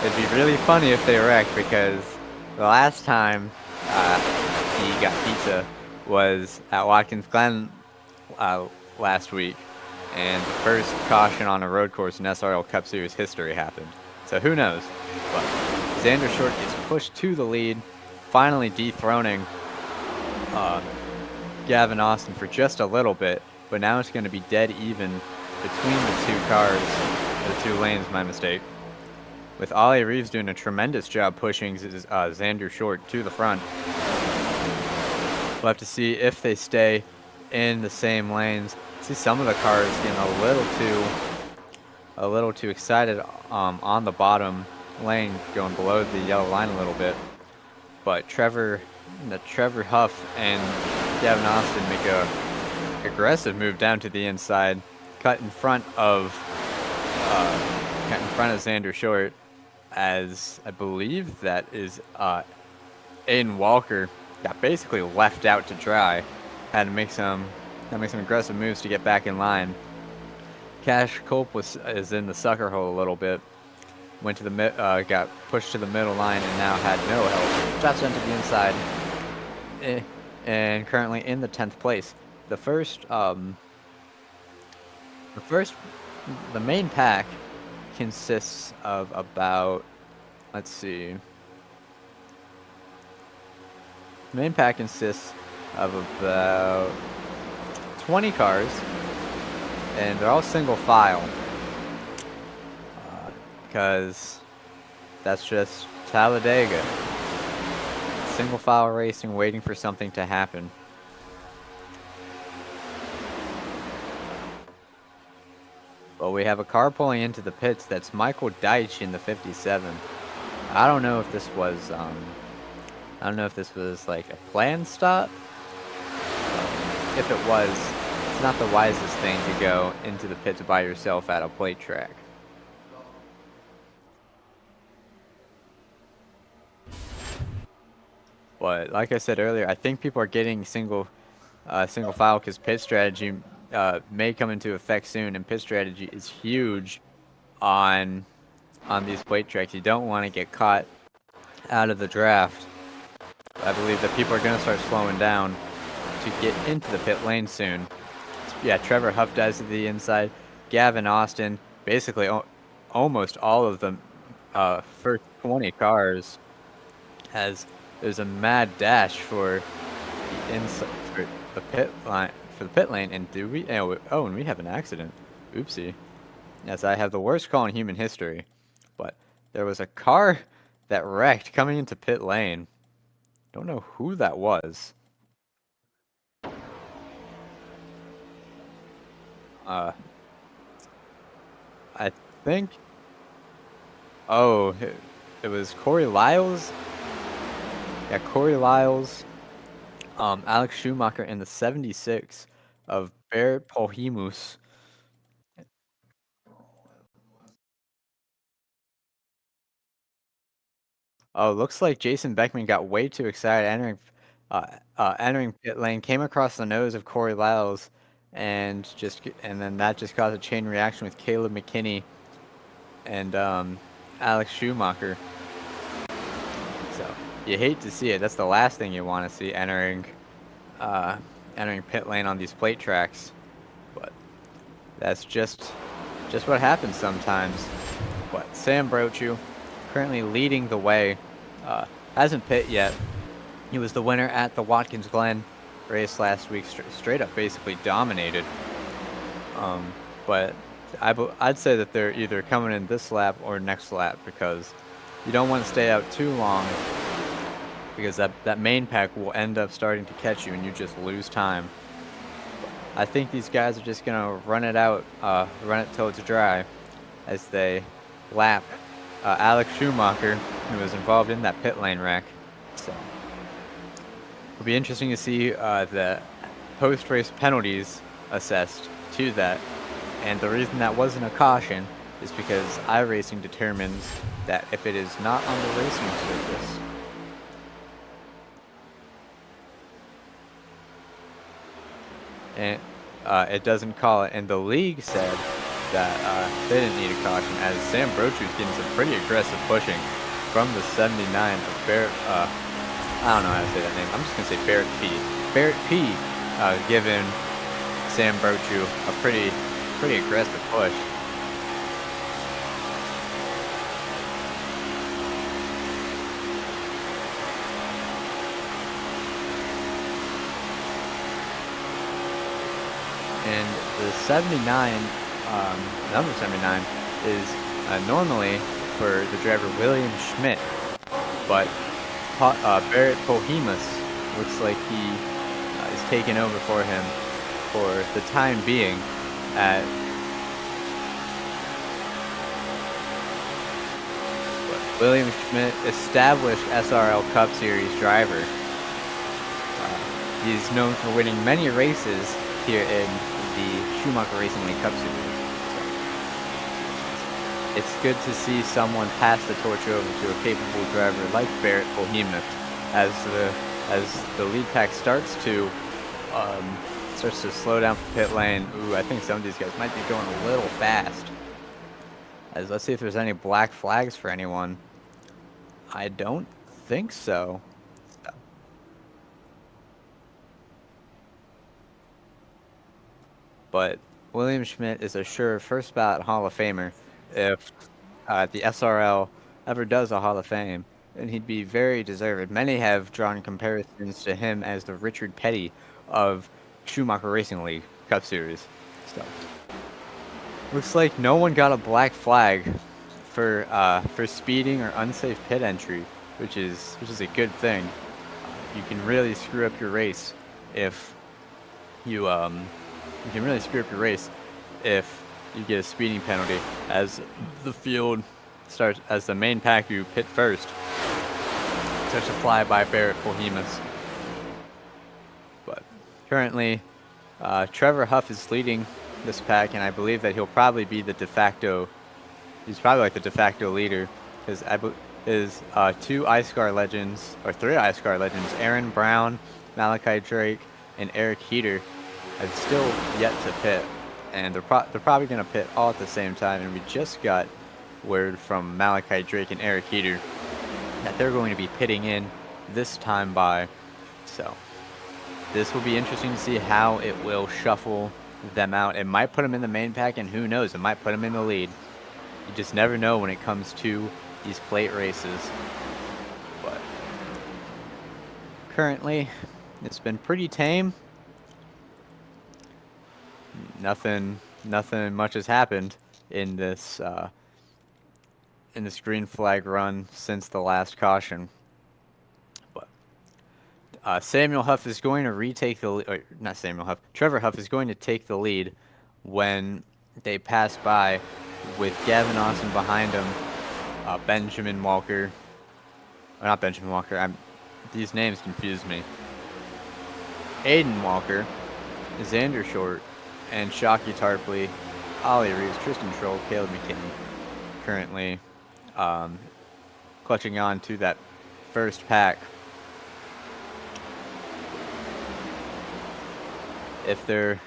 it'd be really funny if they wrecked, because the last time he got pizza was at Watkins Glen last week, and the first caution on a road course in SRL Cup Series history happened. So who knows? But Xander Short gets pushed to the lead, finally dethroning Gavin Austin for just a little bit, but now it's going to be dead even between the two cars, the two lanes, my mistake. With Ollie Reeves doing a tremendous job pushing Xander Short to the front. We'll have to see if they stay in the same lanes. See some of the cars getting a little too excited on the bottom lane, going below the yellow line a little bit. But Trevor Huff and Gavin Austin make a aggressive move down to the inside, cut in front of Xander Short, as I believe that is Aiden Walker got basically left out to dry. Had to make some aggressive moves to get back in line. Cash Culp is in the sucker hole a little bit. Went to the got pushed to the middle line and now had no help. Drops down to the inside, and currently in the 10th place. The main pack consists of about, let's see. The main pack consists of about 20 cars, and they're all single file. Because that's just Talladega. Single file racing, waiting for something to happen. But we have a car pulling into the pits. That's Michael Deitch in the 57. I don't know if this was like a planned stop. If it was, it's not the wisest thing to go into the pits by yourself at a plate track. But like I said earlier, I think people are getting single file because pit strategy may come into effect soon, and pit strategy is huge on these plate tracks. You don't want to get caught out of the draft. I believe that people are going to start slowing down to get into the pit lane soon. Yeah, Trevor Huff dives to the inside. Gavin Austin, basically almost all of the first 20 cars, has. There's a mad dash for the pit lane, and do we? Oh, and we have an accident. Oopsie. Yes, I have the worst call in human history. But there was a car that wrecked coming into pit lane. Don't know who that was. I think. Oh, it was Corey Lyles. Yeah, Corey Lyles, Alex Schumacher in the 76 of Barrett Polhemus. Oh, looks like Jason Beckman got way too excited entering pit lane, came across the nose of Corey Lyles, and then that just caused a chain reaction with Caleb McKinney and Alex Schumacher. So. You hate to see it. That's the last thing you want to see entering pit lane on these plate tracks. But that's just what happens sometimes. But Sam Brochu, currently leading the way, hasn't pit yet. He was the winner at the Watkins Glen race last week. Straight up, basically dominated. But I'd say that they're either coming in this lap or next lap, because you don't want to stay out too long, because that main pack will end up starting to catch you and you just lose time. I think these guys are just going to run it out, run it till it's dry, as they lap Alex Schumacher, who was involved in that pit lane wreck. So it'll be interesting to see the post-race penalties assessed to that. And the reason that wasn't a caution is because iRacing determines that if it is not on the racing surface, and it doesn't call it. And the league said that they didn't need a caution, as Sam Brochu is getting some pretty aggressive pushing from the 79 of Barrett. I don't know how to say that name. I'm just gonna say Barrett P. Barrett P. Giving Sam Brochu a pretty aggressive push. And the 79, number 79, is normally for the driver William Schmidt, but Barrett Pohemus looks like he is taking over for him for the time being at William Schmidt, established SRL Cup Series driver. He's known for winning many races here in the Schumacher Racing League Cup Series. It's good to see someone pass the torch over to a capable driver like Barrett Pohemus as the lead pack starts to slow down for pit lane. Ooh, I think some of these guys might be going a little fast. As let's see if there's any black flags for anyone. I don't think so. But William Schmidt is a sure first ballot Hall of Famer if the SRL ever does a Hall of Fame, and he'd be very deserved. Many have drawn comparisons to him as the Richard Petty of Schumacher Racing League Cup Series. So looks like no one got a black flag for speeding or unsafe pit entry, which is a good thing. You can really screw up your race if you can really screw up your race if you get a speeding penalty, as the field starts, as the main pack you pit first starts to fly by Barrett Pohemus. But currently Trevor Huff is leading this pack, and I believe that he'll probably be the de facto, he's probably like the de facto leader, because his two iScar legends, or three iScar legends, Aaron Brown, Malachi Drake, and Eric Heater, have still yet to pit, and they're probably going to pit all at the same time. And we just got word from Malachi Drake and Eric Heater that they're going to be pitting in this time by. So this will be interesting to see how it will shuffle them out. It might put them in the main pack, and who knows, it might put them in the lead. You just never know when it comes to these plate races. But currently, it's been pretty tame. Nothing much has happened in this green flag run since the last caution. But Samuel Huff is going to retake the, or not Samuel Huff, Trevor Huff is going to take the lead when they pass by, with Gavin Austin behind him, Benjamin Walker, or not Benjamin Walker, these names confuse me, Aiden Walker, Xander Short, and Shockey Tarpley, Ollie Reeves, Tristan Troll, Caleb McKinney, currently clutching on to that first pack. If there's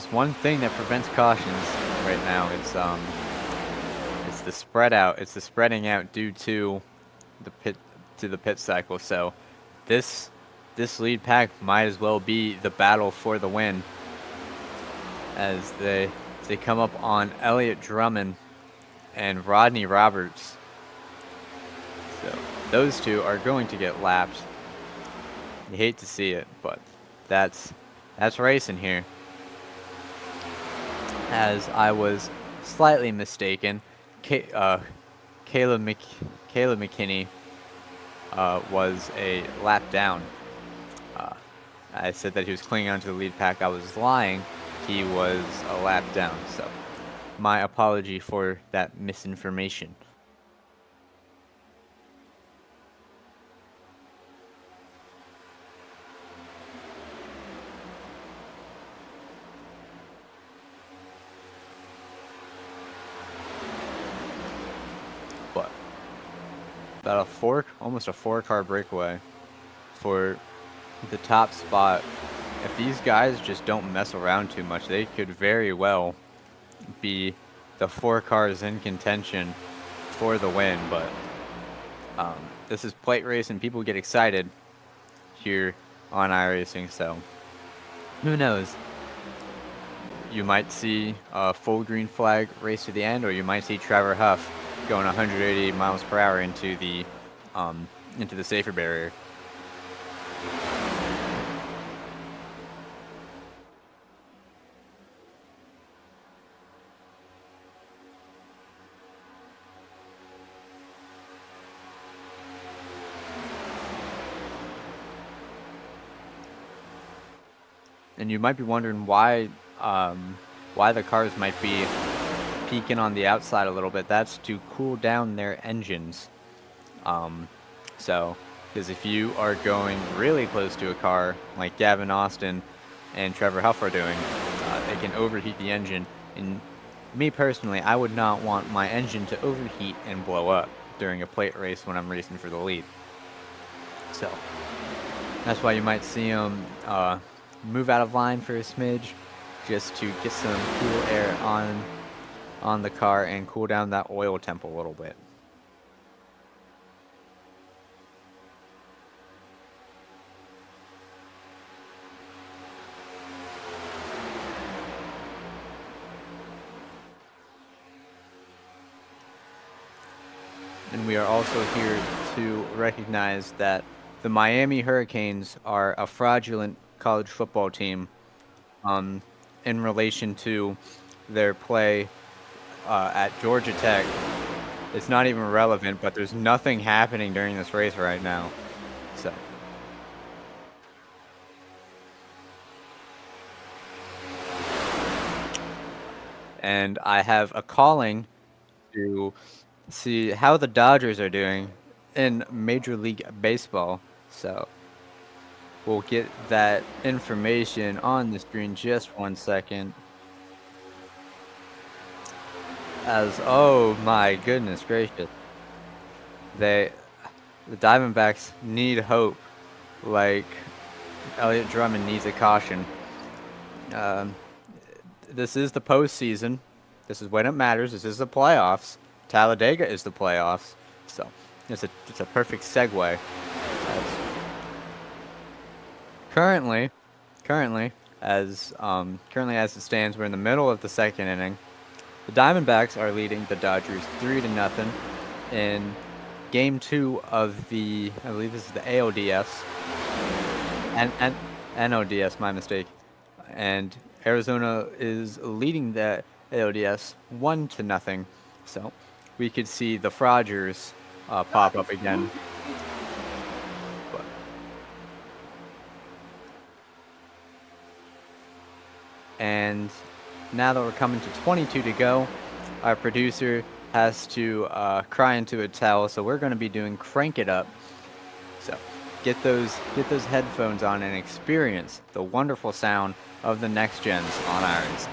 one thing that prevents cautions right now, it's the spread out. It's the spreading out due to the pit cycle. So this lead pack might as well be the battle for the win, as they come up on Elliott Drummond and Rodney Roberts. So those two are going to get lapped. You hate to see it, but that's racing here. As I was slightly mistaken, Caleb McKinney was a lap down. I said that he was clinging onto the lead pack. I was lying. He was a lap down. So my apology for that misinformation. about almost a 4-car breakaway for the top spot. If these guys just don't mess around too much, they could very well be the 4 cars in contention for the win. But this is plate race, and people get excited here on iRacing, so who knows? You might see a full green flag race to the end, or you might see Trevor Huff going 180 miles per hour into the safer barrier. And you might be wondering why the cars might be peaking on the outside a little bit. That's to cool down their engines. Because if you are going really close to a car like Gavin Austin and Trevor Huff are doing, it can overheat the engine. And me personally, I would not want my engine to overheat and blow up during a plate race when I'm racing for the lead. So that's why you might see them move out of line for a smidge, just to get some cool air on the car and cool down that oil temp a little bit. And we are also here to recognize that the Miami Hurricanes are a fraudulent college football team in relation to their play at Georgia Tech. It's not even relevant, but there's nothing happening during this race right now. So. And I have a calling to see how the Dodgers are doing in Major League Baseball. So we'll get that information on the screen just 1 second. Oh my goodness gracious. The Diamondbacks need hope, like Elliott Drummond needs a caution. This is the postseason. This is when it matters. This is the playoffs. Talladega is the playoffs. So it's a perfect segue. Currently as it stands, we're in the middle of the second inning. The Diamondbacks are leading the Dodgers 3-0 in Game 2 of I believe this is the ALDS. And NODS, my mistake. And Arizona is leading the ALDS 1-0. So we could see the Frogers pop up again. And now that we're coming to 22 to go, our producer has to cry into a towel, so we're going to be doing Crank It Up. So get those headphones on and experience the wonderful sound of the next gens on irons.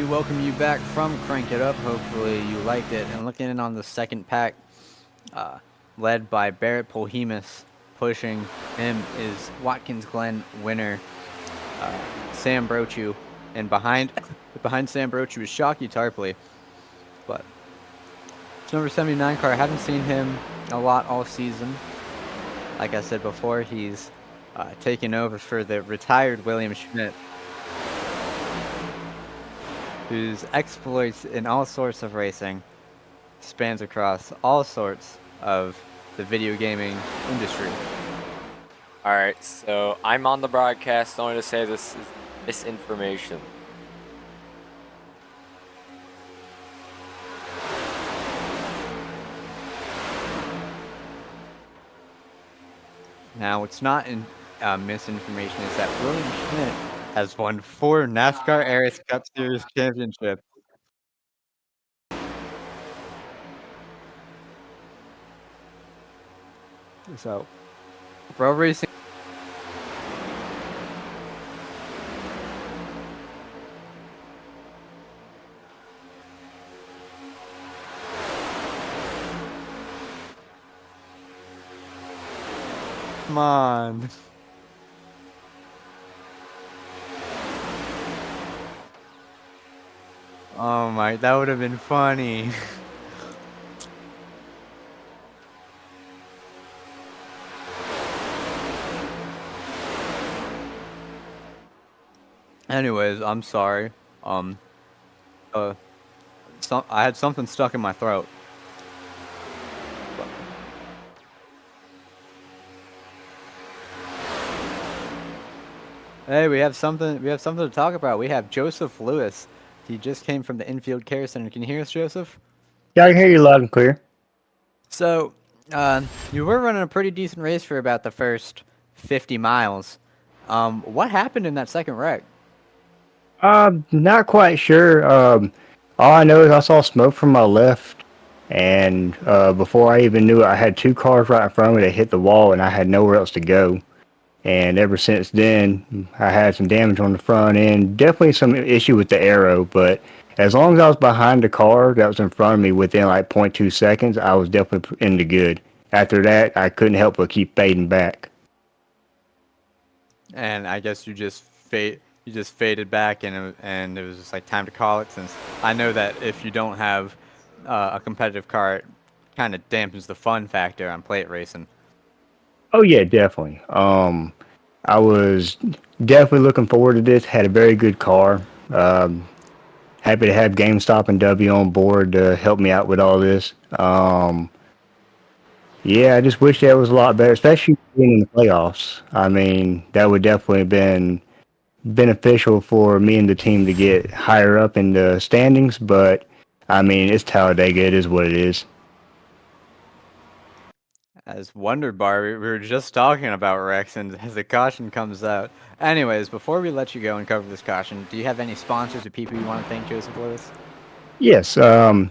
we welcome you back from Crank It Up. Hopefully you liked it. And looking in on the second pack, led by Barrett Polhemus, pushing him is Watkins Glen winner Sam Brochu, and behind Sam Brochu is Shockey Tarpley. But number 79 car, I haven't seen him a lot all season. Like I said before, he's taken over for the retired William Schmidt, whose exploits in all sorts of racing spans across all sorts of the video gaming industry. Alright, so I'm on the broadcast only to say this is misinformation. Now, what's not in misinformation is that William Schmidt has won 4 NASCAR Aris Cup Series championships. So, pro racing. Come on. Oh my, that would have been funny. Anyways, I'm sorry. I had something stuck in my throat. Hey, we have something to talk about. We have Joseph Lewis. He just came from the Infield Care Center. Can you hear us, Joseph? Yeah, I can hear you loud and clear. So, you were running a pretty decent race for about the first 50 miles. What happened in that second wreck? Not quite sure. All I know is I saw smoke from my left, and before I even knew it, I had 2 cars right in front of me that hit the wall, and I had nowhere else to go. And ever since then, I had some damage on the front end. Definitely some issue with the aero, but as long as I was behind the car that was in front of me within like 0.2 seconds, I was definitely in the good. After that, I couldn't help but keep fading back. And I guess you just faded back, and it was just like time to call it. Since I know that if you don't have a competitive car, it kind of dampens the fun factor on plate racing. Oh yeah, definitely. I was definitely looking forward to this. Had a very good car. Happy to have GameStop and W on board to help me out with all this. Yeah, I just wish that was a lot better, especially being in the playoffs. I mean, that would definitely have been beneficial for me and the team to get higher up in the standings. But I mean, it's Talladega. It is what it is. As Wonder Bar, we were just talking about Rex, and as the caution comes out. Anyways, before we let you go and cover this caution, do you have any sponsors or people you want to thank, Joseph Lewis? Yes. So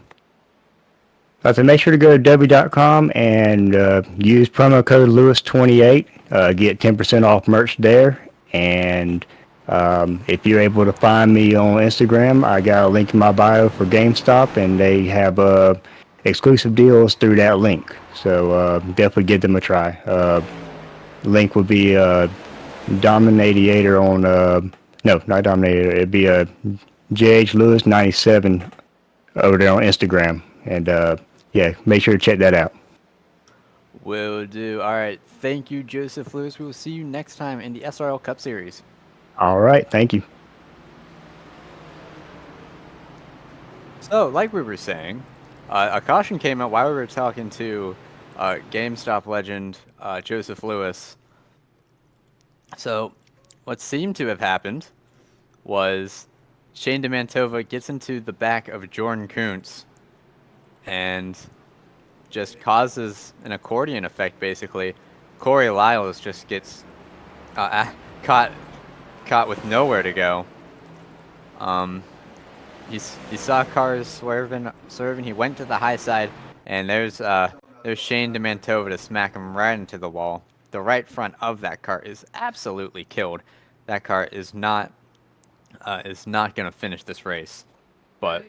make sure to go to w.com and use promo code Lewis28. Get 10% off merch there. And if you're able to find me on Instagram, I got a link in my bio for GameStop, and they have exclusive deals through that link. So definitely give them a try. Link would be Dominator on no, not Dominator. It'd be JH Lewis 97 over there on Instagram, and yeah, make sure to check that out. Will do. All right. Thank you, Joseph Lewis. We will see you next time in the SRL Cup Series. All right, thank you. So, like we were saying, a caution came out while we were talking to GameStop legend Joseph Lewis. So, what seemed to have happened was Shane DeMantova gets into the back of Jordan Kuntz and just causes an accordion effect, basically. Corey Lyles just gets caught with nowhere to go. He saw cars swerving. He went to the high side, and there's Shane DeMantova to smack him right into the wall. The right front of that car is absolutely killed. That car is not going to finish this race. but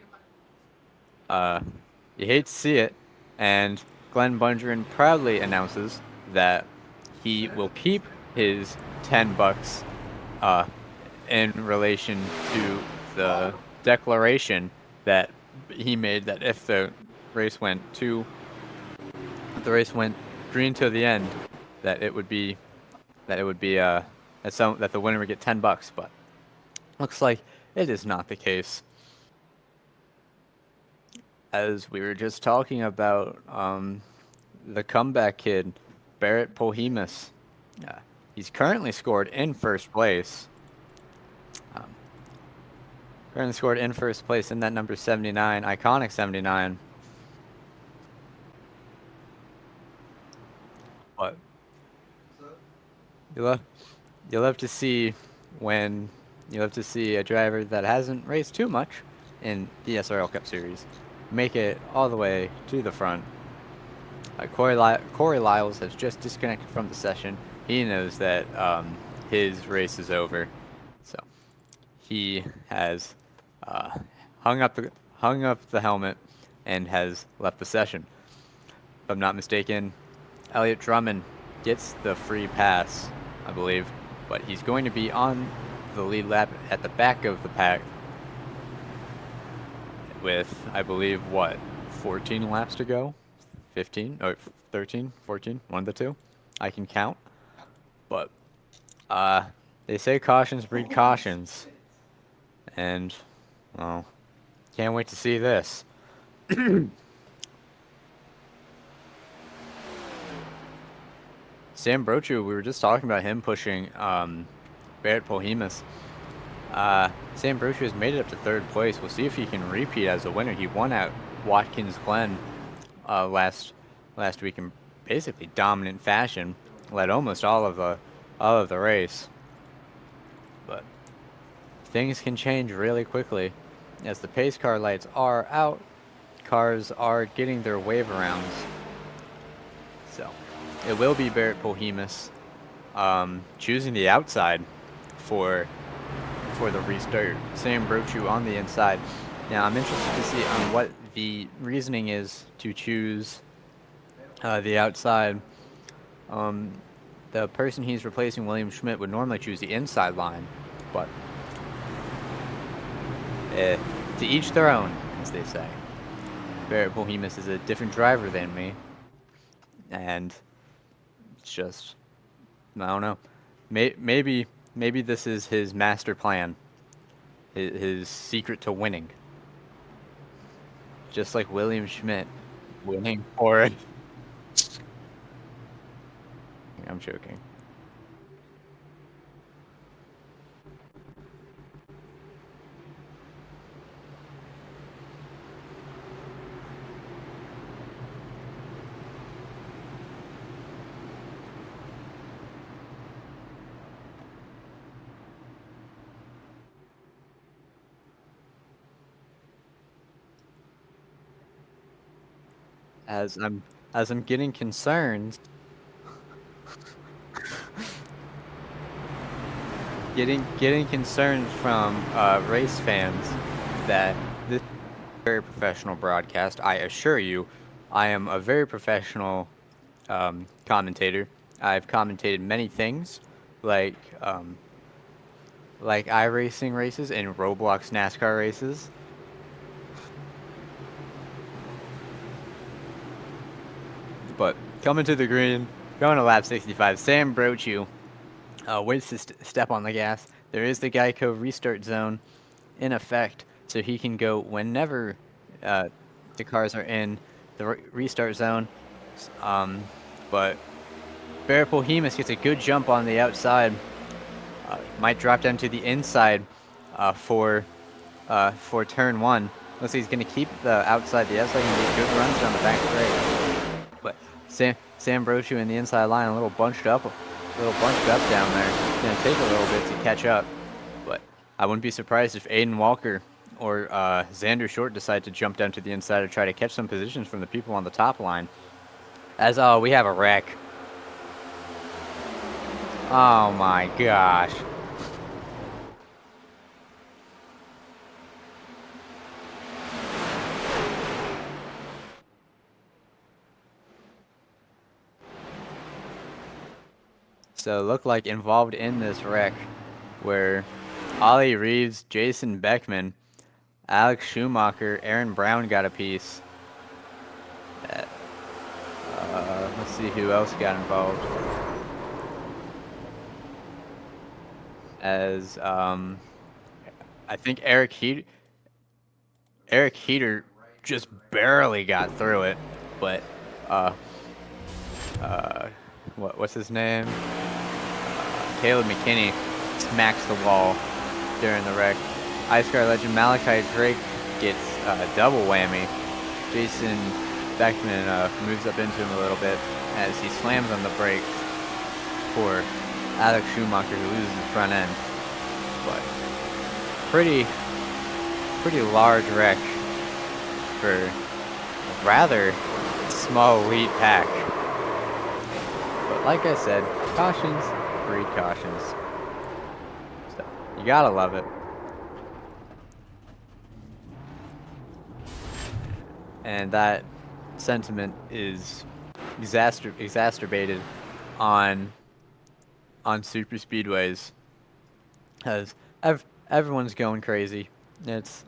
you hate to see it. And Glenn Bundren proudly announces that he will keep his $10 in relation to the declaration that he made that if the race went green to the end, that the winner would get $10. But looks like it is not the case. As we were just talking about, the comeback kid, Barrett Pohemus. He's currently scored in first place. Currently scored in first place in that number 79, iconic 79. But you love to see a driver that hasn't raced too much in the SRL Cup Series make it all the way to the front. Corey Lyles has just disconnected from the session. He knows that his race is over, so he has hung up the helmet and has left the session. If I'm not mistaken, Elliott Drummond gets the free pass, I believe, but he's going to be on the lead lap at the back of the pack with, I believe, 14 laps to go? 15? Or 13? 14? One of the two? I can count. But they say cautions breed cautions. And, well, can't wait to see this. Sam Brochu, we were just talking about him pushing Barrett Pohemus. Sam Brochu has made it up to third place. We'll see if he can repeat as a winner. He won at Watkins Glen last week in basically dominant fashion. Led almost all of the race. But things can change really quickly. As the pace car lights are out, cars are getting their wave arounds. So it will be Barrett Pohemus choosing the outside for the restart. Sam Brochu on the inside. Now I'm interested to see on what the reasoning is to choose the outside. The person he's replacing, William Schmidt, would normally choose the inside line, but to each their own, as they say. Barrett Pohemus is a different driver than me, and it's just, I don't know. Maybe this is his master plan, his secret to winning. Just like William Schmidt winning for it. I'm joking. As I'm getting concerned, getting concerned from race fans that this is a very professional broadcast. I assure you, I am a very professional commentator. I've commentated many things, like iRacing races and Roblox NASCAR races. But coming to the green, going to lap 65, Sam Brochu waits to step on the gas. There is the Geico restart zone in effect, so he can go whenever the cars are in the restart zone. But Barrett Pohemus gets a good jump on the outside. Might drop down to the inside for turn one. Looks like he's going to keep the outside. The outside can get good runs down the back straight. But Sam Brochu in the inside line, a little bunched up down there. It's going to take a little bit to catch up. But I wouldn't be surprised if Aiden Walker or Xander Short decide to jump down to the inside to try to catch some positions from the people on the top line. As we have a wreck. Oh my gosh. So look like involved in this wreck where Ollie Reeves, Jason Beckman, Alex Schumacher, Aaron Brown got a piece. Let's see who else got involved. As I think Eric Heater just barely got through it, but what's his name? Caleb McKinney smacks the wall during the wreck. iScar legend Malachi Drake gets a double whammy. Jason Beckman moves up into him a little bit as he slams on the brakes for Alex Schumacher, who loses the front end. But pretty large wreck for a rather small lead pack. But like I said, cautions breed cautions. So you gotta love it. And that sentiment is exacerbated on super speedways, as everyone's going crazy. It's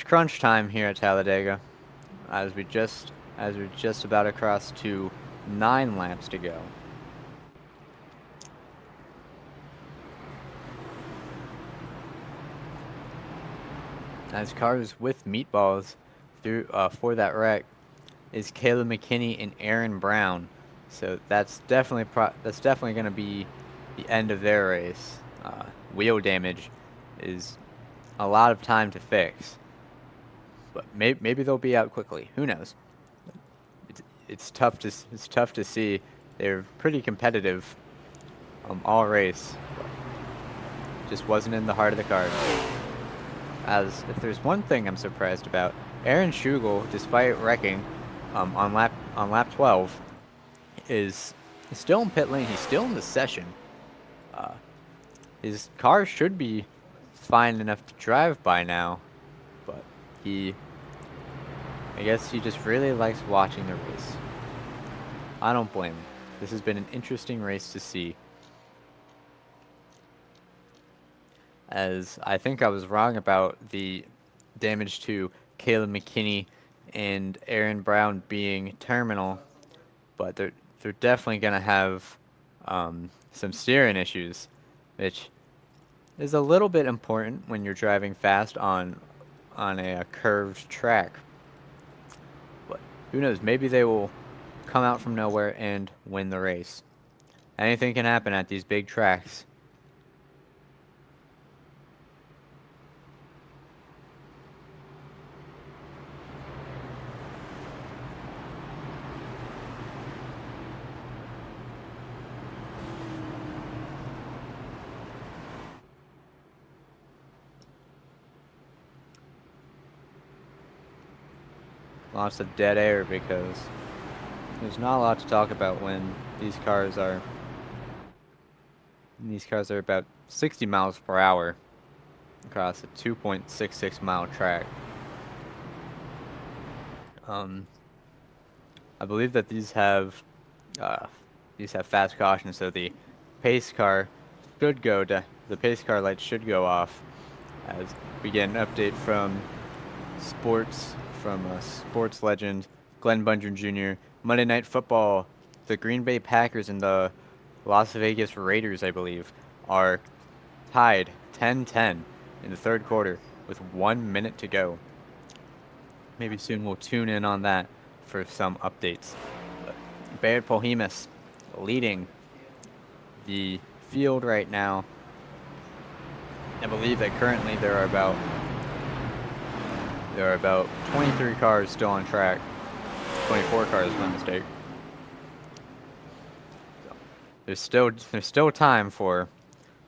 crunch time here at Talladega, as we're just about to cross to 9 laps to go. As cars with meatballs through for that wreck is Caleb McKinney and Aaron Brown. So that's definitely going to be the end of their race. Wheel damage is a lot of time to fix, but maybe they'll be out quickly. Who knows? It's tough to see. They're pretty competitive all race. Just wasn't in the heart of the cards. As if there's one thing I'm surprised about, Aaron Schugel, despite wrecking on lap 12, is still in pit lane. He's still in the session. His car should be fine enough to drive by now, but I guess he just really likes watching the race. I don't blame him. This has been an interesting race to see. As I think I was wrong about the damage to Caleb McKinney and Aaron Brown being terminal, but they're definitely going to have some steering issues, which is a little bit important when you're driving fast on a curved track. But who knows? Maybe they will come out from nowhere and win the race. Anything can happen at these big tracks. Lots of dead air because there's not a lot to talk about when these cars are about 60 miles per hour across a 2.66 mile track. I believe that these have fast caution, so the pace car lights should go off as we get an update from sports legend Glenn Bunger Jr. Monday Night Football, the Green Bay Packers and the Las Vegas Raiders, I believe, are tied 10-10 in the third quarter with 1 minute to go. Maybe soon we'll tune in on that for some updates. But Barrett Polhemus leading the field right now. I believe that currently there are about 23 cars still on track. 24 cars, my mistake. There's still time for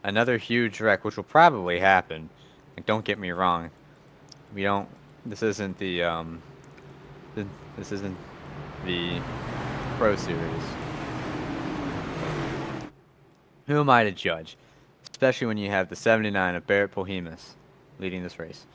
another huge wreck, which will probably happen. Like, don't get me wrong. This isn't the Pro Series. Who am I to judge? Especially when you have the 79 of Barrett Polhemus leading this race.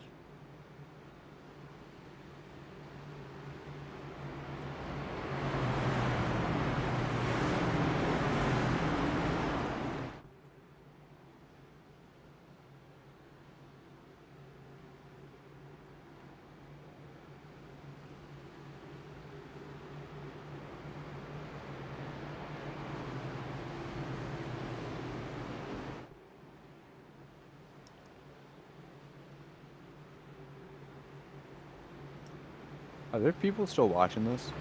Are there people still watching this?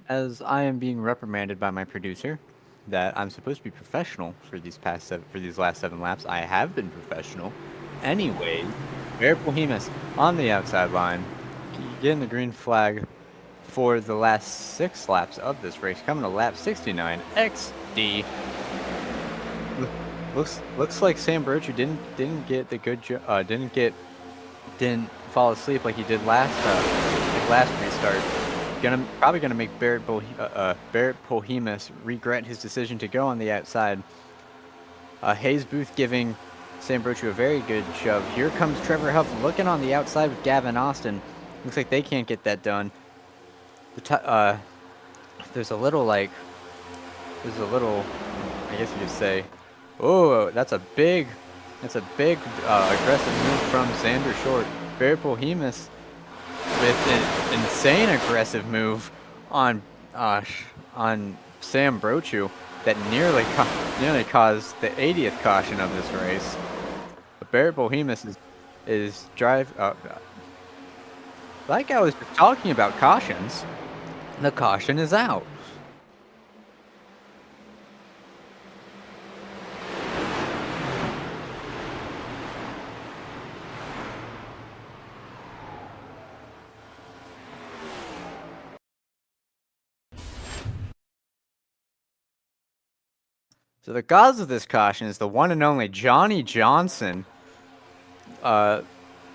As I am being reprimanded by my producer that I'm supposed to be professional for these last 7 laps, I have been professional. Anyway, Barrett Behemoth on the outside line, getting the green flag for the last 6 laps of this race, coming to lap 69. XD. Looks like Sam Brochu didn't get the good didn't fall asleep like he did last restart. Probably gonna make Barrett Behemoth regret his decision to go on the outside. Hayes Booth giving Sam Brochu a very good shove. Here comes Trevor Huff looking on the outside with Gavin Austin. Looks like they can't get that done. There's a little, I guess you could say, oh, that's a big aggressive move from Xander Short. Barrett Behemoth with an insane aggressive move on Sam Brochu that nearly caused the 80th caution of this race. But Barrett Behemoth like I was talking about cautions, the caution is out. So the cause of this caution is the one and only Johnny Johnson. I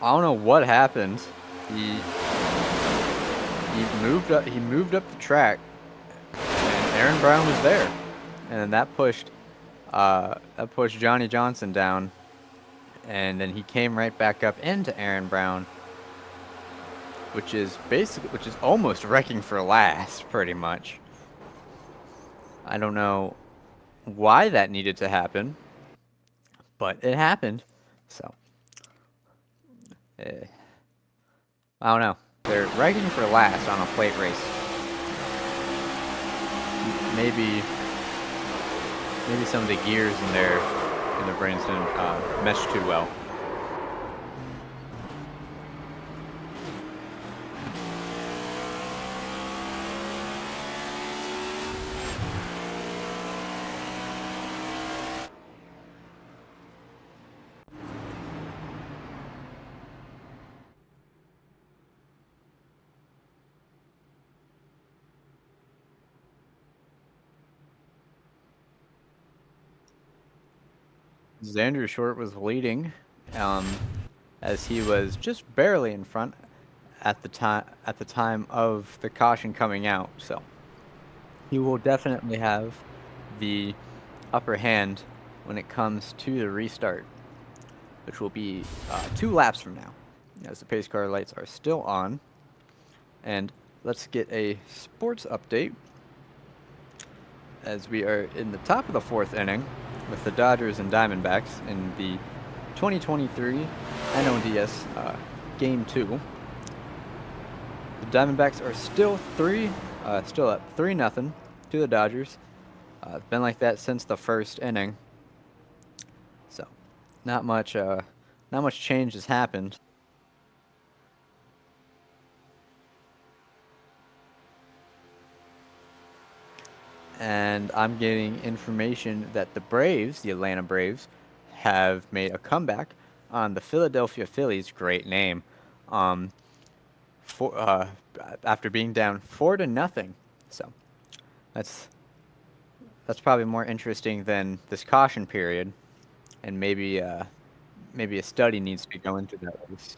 don't know what happened. He moved up the track, and Aaron Brown was there, and that pushed Johnny Johnson down, and then he came right back up into Aaron Brown, which is almost wrecking for last, pretty much. I don't know why that needed to happen, but it happened. So I don't know. They're wrecking for last on a plate race. Maybe some of the gears in their brains didn't mesh too well. Xander Short was leading, as he was just barely in front at the time of the caution coming out. So he will definitely have the upper hand when it comes to the restart, which will be 2 laps from now, as the pace car lights are still on. And let's get a sports update, as we are in the top of the 4th inning with the Dodgers and Diamondbacks in the 2023 NODS Game 2. The Diamondbacks are still up 3-0 to the Dodgers. It's been like that since the 1st inning. So, not much change has happened. And I'm getting information that the Atlanta Braves, have made a comeback on the Philadelphia Phillies, great name, after being down 4-0. So that's probably more interesting than this caution period, and maybe a study needs to be going into that race.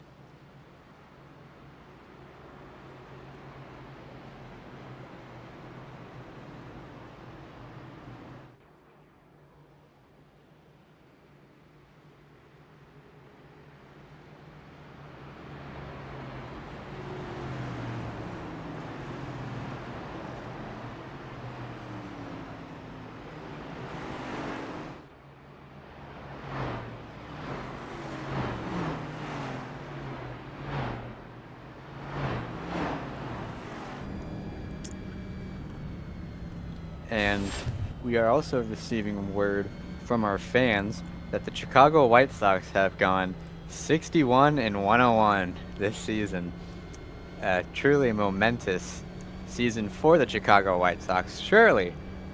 And we are also receiving word from our fans that the Chicago White Sox have gone 61-101 this season. Truly momentous season for the Chicago White Sox. Surely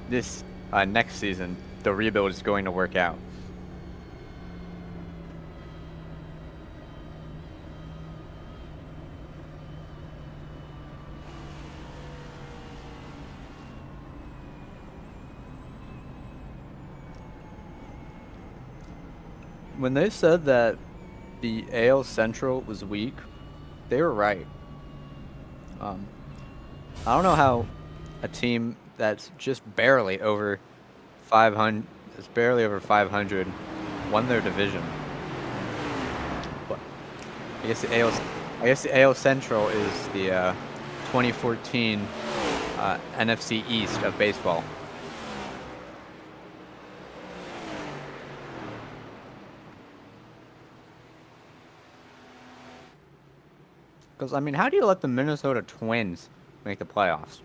this next season the rebuild is going to work out. When they said that the AL Central was weak, they were right. I don't know how a team that's just barely over 500, won their division. But I guess the AL Central is the 2014 NFC East of baseball. Because, I mean, how do you let the Minnesota Twins make the playoffs?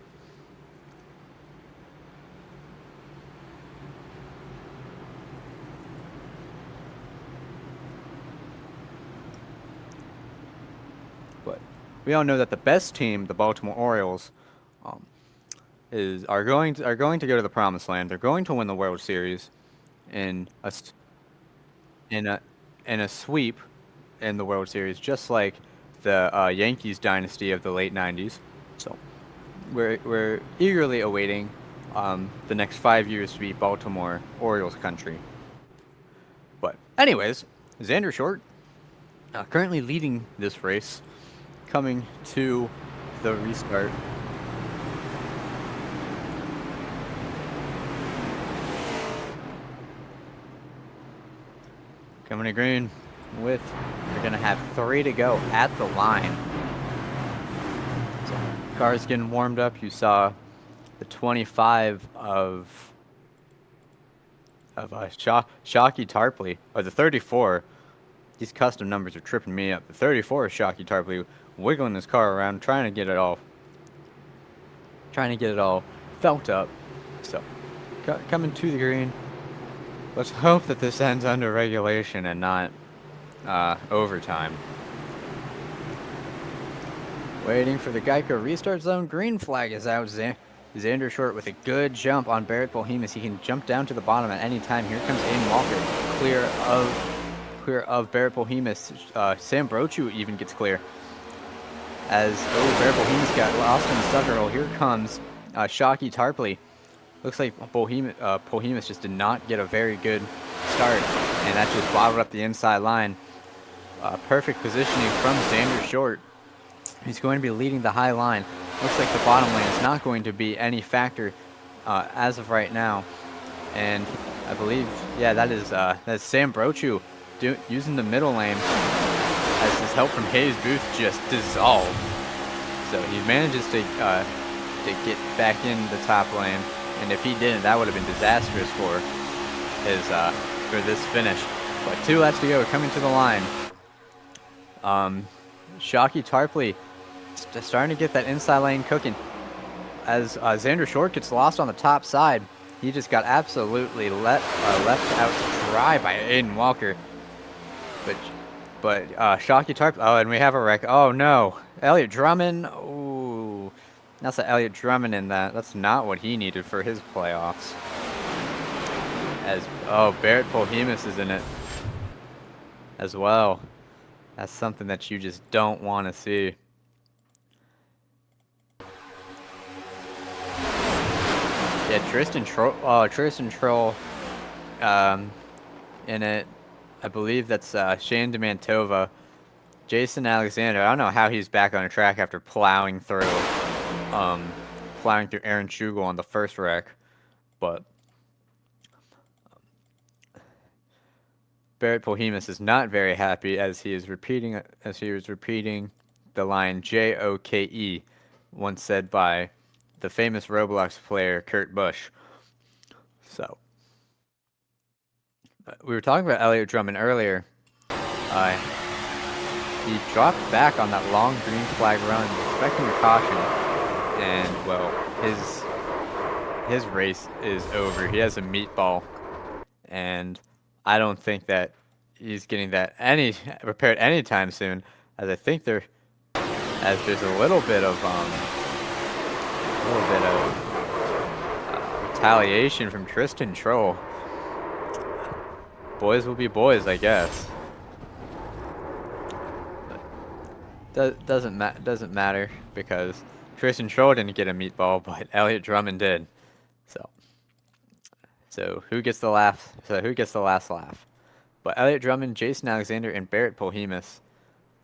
But we all know that the best team, the Baltimore Orioles, are going to go to the Promised Land. They're going to win the World Series in a sweep in the World Series, just like the Yankees dynasty of the late 90s. So we're eagerly awaiting the next 5 years to be Baltimore Orioles country. But anyways, Xander Short currently leading this race, coming to the restart. Coming to green with, they're going to have 3 to go at the line. So, cars getting warmed up. You saw the 25 of Shockey Tarpley, or the 34. These custom numbers are tripping me up. The 34 is Shockey Tarpley wiggling this car around, trying to get it all felt up. So, coming to the green. Let's hope that this ends under regulation and not overtime. Waiting for the Geico restart zone. Green flag is out. Xander Short with a good jump on Barrett Bohemus. He can jump down to the bottom at any time. Here comes Aiden Walker, clear of Barrett Bohemus. Sam Brochu even gets clear. As Barrett Bohemus got lost in the sucker hole. Here comes Shockey Tarpley. Looks like Bohemus just did not get a very good start, and that just bottled up the inside line. Perfect positioning from Xander Short. He's going to be leading the high line. Looks like the bottom lane is not going to be any factor as of right now. And I believe, yeah, that's Sam Brochu using the middle lane as his help from Hayes Booth just dissolved. So he manages to get back in the top lane. And if he didn't, that would have been disastrous for this finish. But 2 laps to go, coming to the line. Shockey Tarpley starting to get that inside lane cooking. As Xander Short gets lost on the top side, he just got absolutely left out to dry by Aiden Walker. But Shockey Tarpley, oh, and we have a wreck. Oh no, Elliott Drummond. Ooh. That's Elliott Drummond in that. That's not what he needed for his playoffs. Barrett Bohemus is in it as well. That's something that you just don't want to see. Yeah, Tristan Troll in it. I believe that's Shane DeMantova. Jason Alexander, I don't know how he's back on the track after plowing through Aaron Schugel on the first wreck, but Barrett Bohemus is not very happy as he was repeating the line JOKE, once said by the famous Roblox player Kurt Busch. So we were talking about Elliott Drummond earlier. He dropped back on that long green flag run, expecting a caution. And, well, his race is over. He has a meatball, and I don't think that he's getting that repaired anytime soon. As I think there's a little bit of retaliation from Tristan Troll. Boys will be boys, I guess. But doesn't matter because Tristan Troll didn't get a meatball, but Elliott Drummond did. So who gets the laugh? So who gets the last laugh? But Elliott Drummond, Jason Alexander, and Barrett Polhemus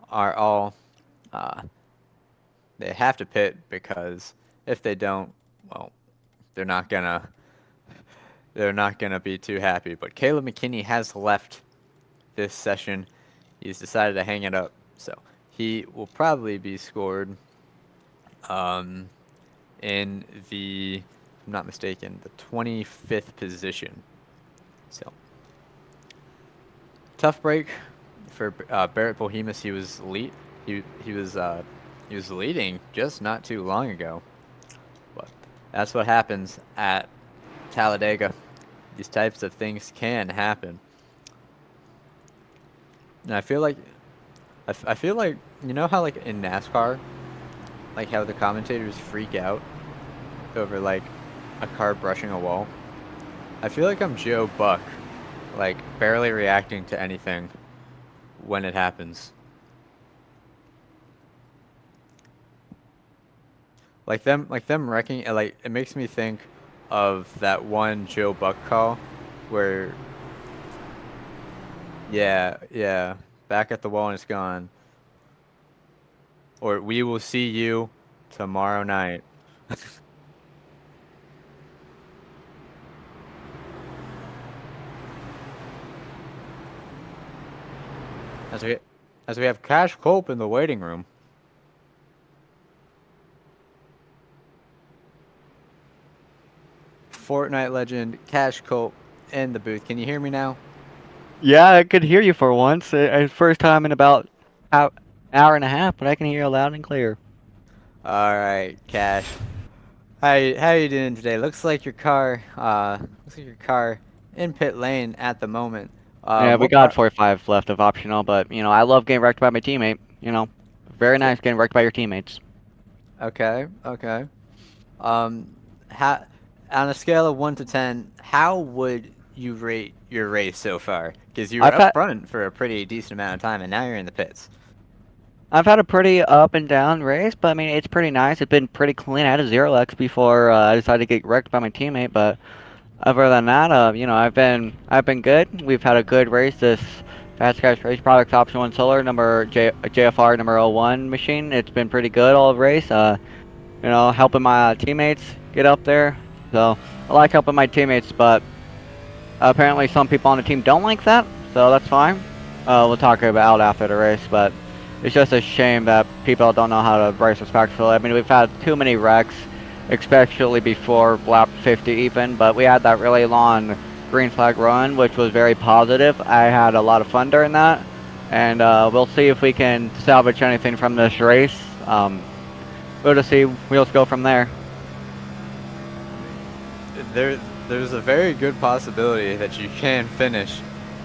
are all they have to pit because if they don't, well, they're not gonna be too happy. But Caleb McKinney has left this session. He's decided to hang it up, so he will probably be scored in the, if I'm not mistaken, the 25th position. So tough break for Barrett Polhemus. He was he was leading just not too long ago, but that's what happens at Talladega. These types of things can happen, and I feel like you know how like in NASCAR, like how the commentators freak out over like a car brushing a wall. I feel like I'm Joe Buck, like barely reacting to anything when it happens. Like them wrecking, like it makes me think of that one Joe Buck call where yeah, back at the wall and it's gone. Or we will see you tomorrow night. As we have Cash Culp in the waiting room. Fortnite legend Cash Culp in the booth. Can you hear me now? Yeah, I could hear you for once. First time in about hour and a half, but I can hear you loud and clear. All right, Cash. How you doing today? Looks like your car in pit lane at the moment. Yeah, we got 45 left of optional, but you know, I love getting wrecked by my teammate. You know, very nice getting wrecked by your teammates. Okay. On a scale of 1 to 10, how would you rate your race so far? Because you were up front for a pretty decent amount of time, and now you're in the pits. I've had a pretty up and down race, but I mean, it's pretty nice. It's been pretty clean. I had a 0x before I decided to get wrecked by my teammate, but other than that, you know, I've been good. We've had a good race. This Fast Cash Race Products Option 1 Solar JFR number 01 machine. It's been pretty good all race. You know, helping my teammates get up there. So I like helping my teammates, but apparently some people on the team don't like that. So that's fine. We'll talk about after the race, but it's just a shame that people don't know how to race respectfully. I mean, we've had too many wrecks, especially before lap 50 even, but we had that really long green flag run, which was very positive. I had a lot of fun during that, and we'll see if we can salvage anything from this race. We'll just see. We'll just go from there. There's a very good possibility that you can finish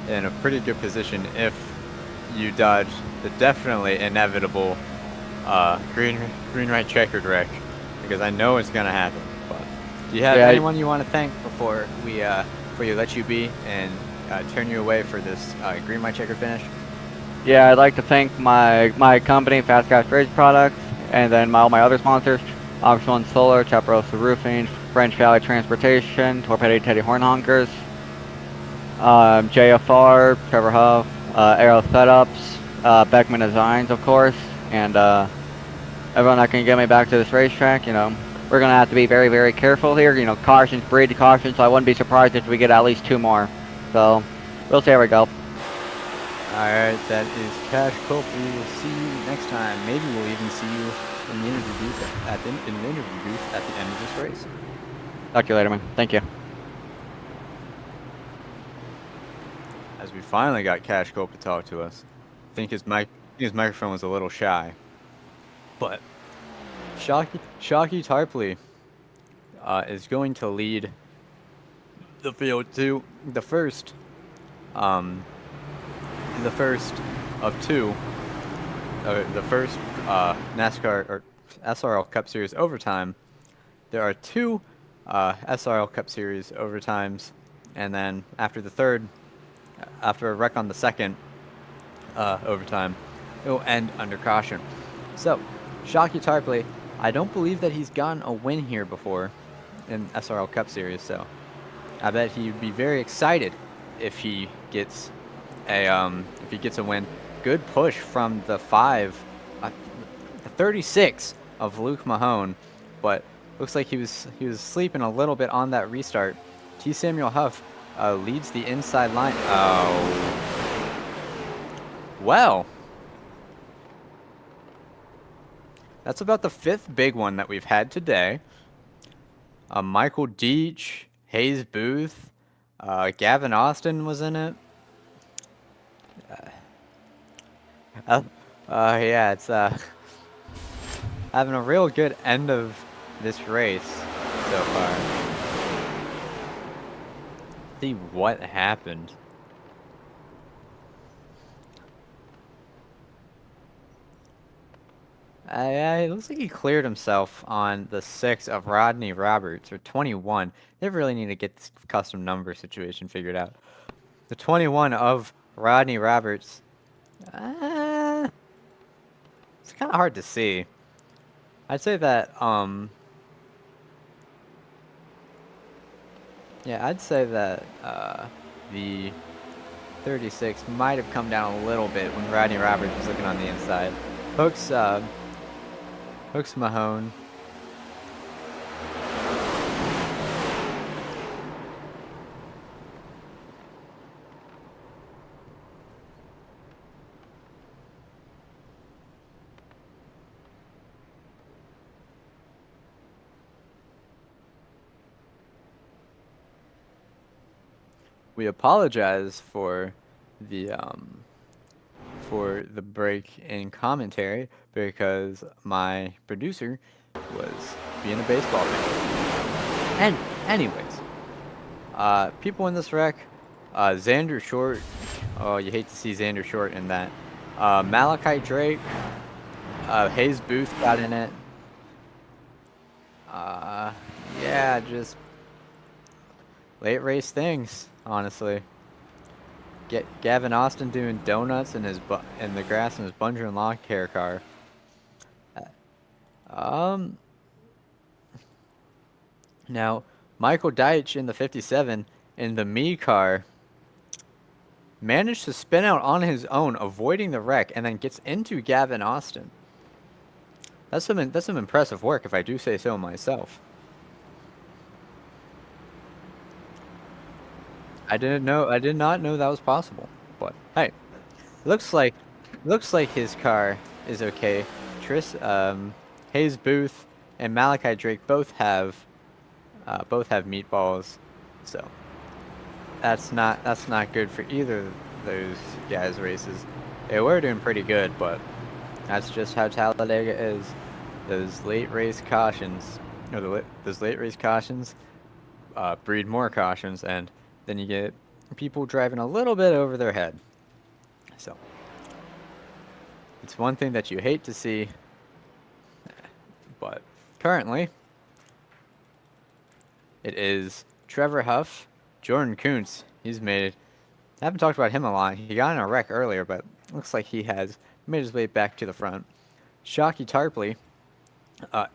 in a pretty good position if you dodge the definitely inevitable green right checkered wreck, because I know it's gonna happen. But do you have anyone you want to thank before we let you be and turn you away for this green white checker finish? Yeah, I'd like to thank my company, Fast Cash Race Products, and then all my other sponsors, Option 1 Solar, Chaparosa Roofing, French Valley Transportation, Torpedo Teddy Hornhonkers, JFR, Trevor Huff, Aero Setups, Beckman Designs, of course, and everyone that can get me back to this racetrack. You know, we're going to have to be very, very careful here. You know, cautions breed caution, so I wouldn't be surprised if we get at least 2 more. So, we'll see how we go. Alright, that is Cash Culp. We will see you next time. Maybe we'll even see you in the interview booth at the end of this race. Talk to you later, man. Thank you. As we finally got Cash Culp to talk to us. I think his microphone was a little shy. But Shockey Tarpley, is going to lead the field to the first of two, the first NASCAR or SRL Cup Series overtime. There are two SRL Cup Series overtimes, and then after the third, after a wreck on the second overtime, it will end under caution. So, Shockey Tarpley, I don't believe that he's gotten a win here before in SRL Cup Series, so I bet he'd be very excited if he gets a win. Good push from the 36 of Luke Mahone, but looks like he was sleeping a little bit on that restart. T. Samuel Huff leads the inside line. Oh, well, that's about the fifth big one that we've had today. Michael Deach, Hayes Booth, Gavin Austin was in it. Yeah, it's having a real good end of this race so far. See what happened. It looks like he cleared himself on the 6 of Rodney Roberts, or 21. They really need to get this custom number situation figured out. The 21 of Rodney Roberts. It's kind of hard to see. I'd say that, yeah, I'd say that the 36 might have come down a little bit when Rodney Roberts was looking on the inside. Hooks Mahone. We apologize for the break in commentary because my producer was being a baseball fan. And anyways, people in this wreck, Xander Short. Oh, you hate to see Xander Short in that. Malachi Drake, Hayes Booth got in it. Yeah, just late race things, honestly. Gavin Austin doing donuts in the grass in his Bunger and Lawn Care car. Now Michael Deitch in the 57 in the Me car managed to spin out on his own, avoiding the wreck, and then gets into Gavin Austin. That's some impressive work, if I do say so myself. I did not know that was possible. But hey, looks like his car is okay. Hayes Booth and Malachi Drake both have meatballs, so that's not good for either of those guys' races. They were doing pretty good, but that's just how Talladega is. Those late race cautions breed more cautions, and then you get people driving a little bit over their head. So it's one thing that you hate to see, but currently it is Trevor Huff, Jordan Kuntz. He's made it. I haven't talked about him a lot. He got in a wreck earlier, but looks like he has made his way back to the front. Shockey Tarpley,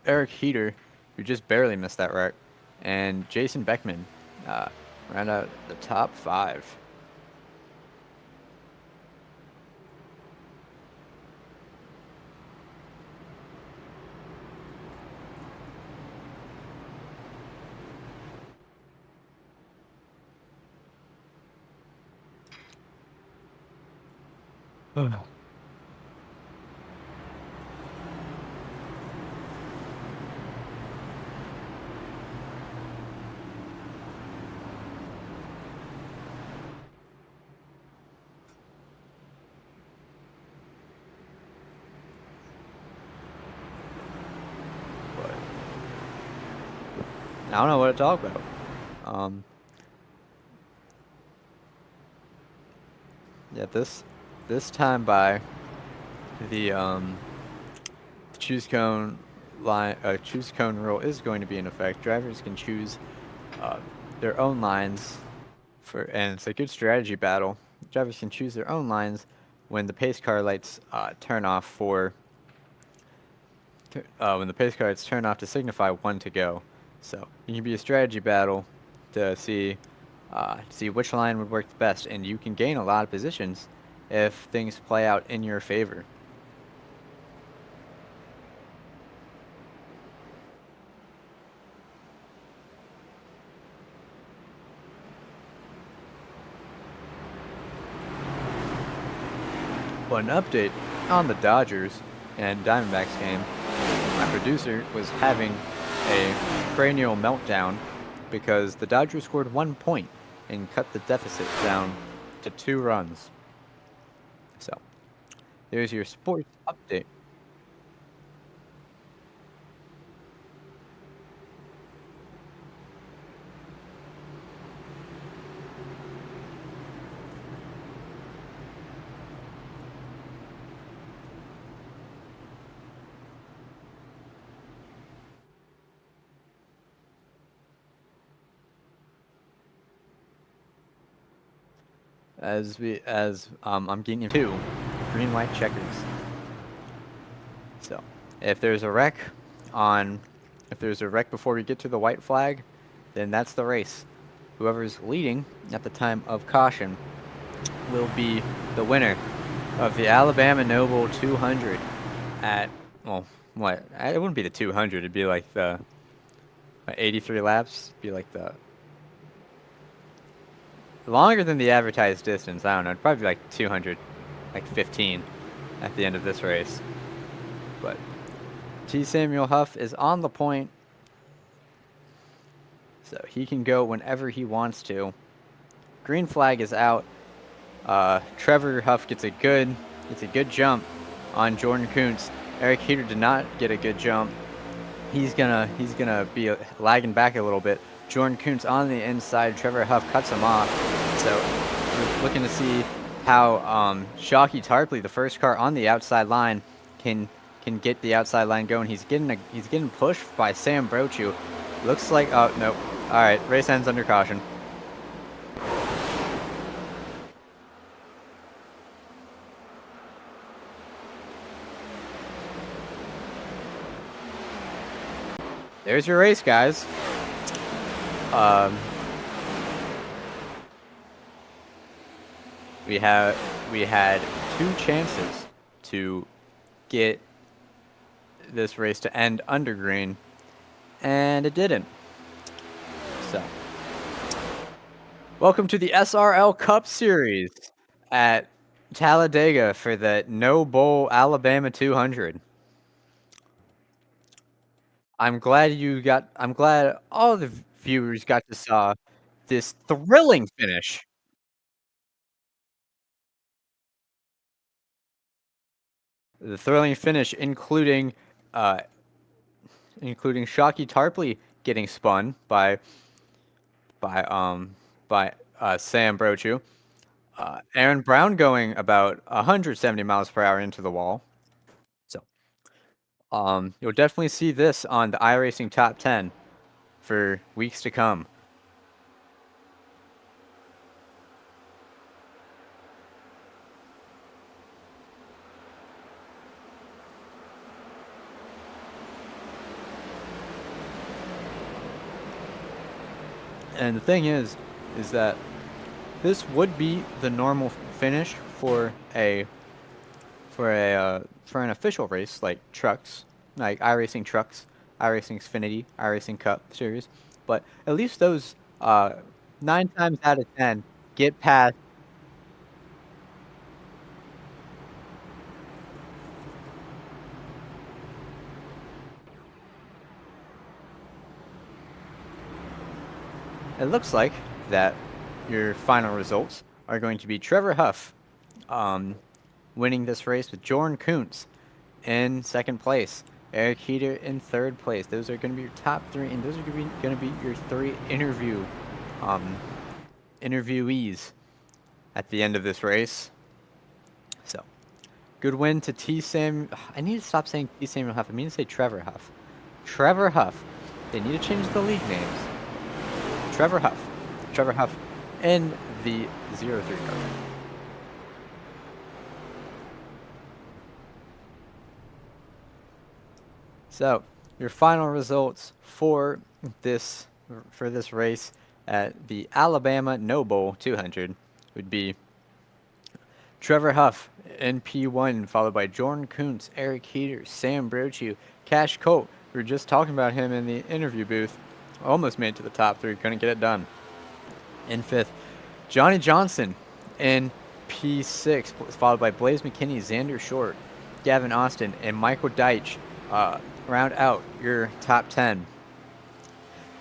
Eric Heater, who just barely missed that wreck, and Jason Beckman round out the top 5. I don't know what to talk about. Yeah, this time by the choose cone choose cone rule is going to be in effect. Drivers can choose their own lines and it's a good strategy battle. Drivers can choose their own lines when the pace car lights turn off when the pace car lights turn off to signify one to go. So it can be a strategy battle to see which line would work the best, and you can gain a lot of positions if things play out in your favor. But an update on the Dodgers and Diamondbacks game, my producer was having a cranial meltdown because the Dodgers scored 1 point and cut the deficit down to 2 runs. So, there's your sports update. I'm getting into green white checkers. So if there's a wreck before we get to the white flag, then that's the race. Whoever's leading at the time of caution will be the winner of the Alabama Noble 200 at, well, what? It wouldn't be the 200, it'd be like the 83 laps, it'd be like the longer than the advertised distance. I don't know. It'd probably be like 200, like 15 at the end of this race. But T. Samuel Huff is on the point, so he can go whenever he wants to. Green flag is out. Trevor Huff gets a good jump on Jordan Kuntz. Eric Heater did not get a good jump. He's gonna be lagging back a little bit. Jordan Kuntz on the inside. Trevor Huff cuts him off. So we're looking to see how Shockey Tarpley, the first car on the outside line, can get the outside line going. He's getting pushed by Sam Brochu. Looks like nope. All right, race ends under caution. There's your race, guys. We had 2 chances to get this race to end under green, and it didn't. So, welcome to the SRL Cup Series at Talladega for the No Bowl Alabama 200. I'm glad all the viewers got to saw this thrilling finish. The thrilling finish, including Shockey Tarpley getting spun by Sam Brochu, Aaron Brown going about 170 miles per hour into the wall. So, you'll definitely see this on the iRacing Top 10 for weeks to come. And the thing is that this would be the normal finish for an official race like trucks, like iRacing trucks, iRacing Xfinity, iRacing Cup series. But at least those 9 times out of 10 get past. It looks like that your final results are going to be Trevor Huff winning this race with Jordan Kuntz in second place. Eric Heater in 3rd place. Those are going to be your top 3, and those are going to be your 3 interviewees at the end of this race. So, good win to T. Sam. I need to stop saying T. Samuel Huff. I mean to say Trevor Huff. Trevor Huff. They need to change the league names. Trevor Huff. Trevor Huff in the 03 car. So, your final results for this race at the Alabama No Bowl 200 would be Trevor Huff in P1, followed by Jordan Kuntz, Eric Heater, Sam Brochu, Cash Colt. We were just talking about him in the interview booth. Almost made it to the top 3, couldn't get it done. In 5th, Johnny Johnson in P6, followed by Blaze McKinney, Xander Short, Gavin Austin, and Michael Deitch. Round out your top 10.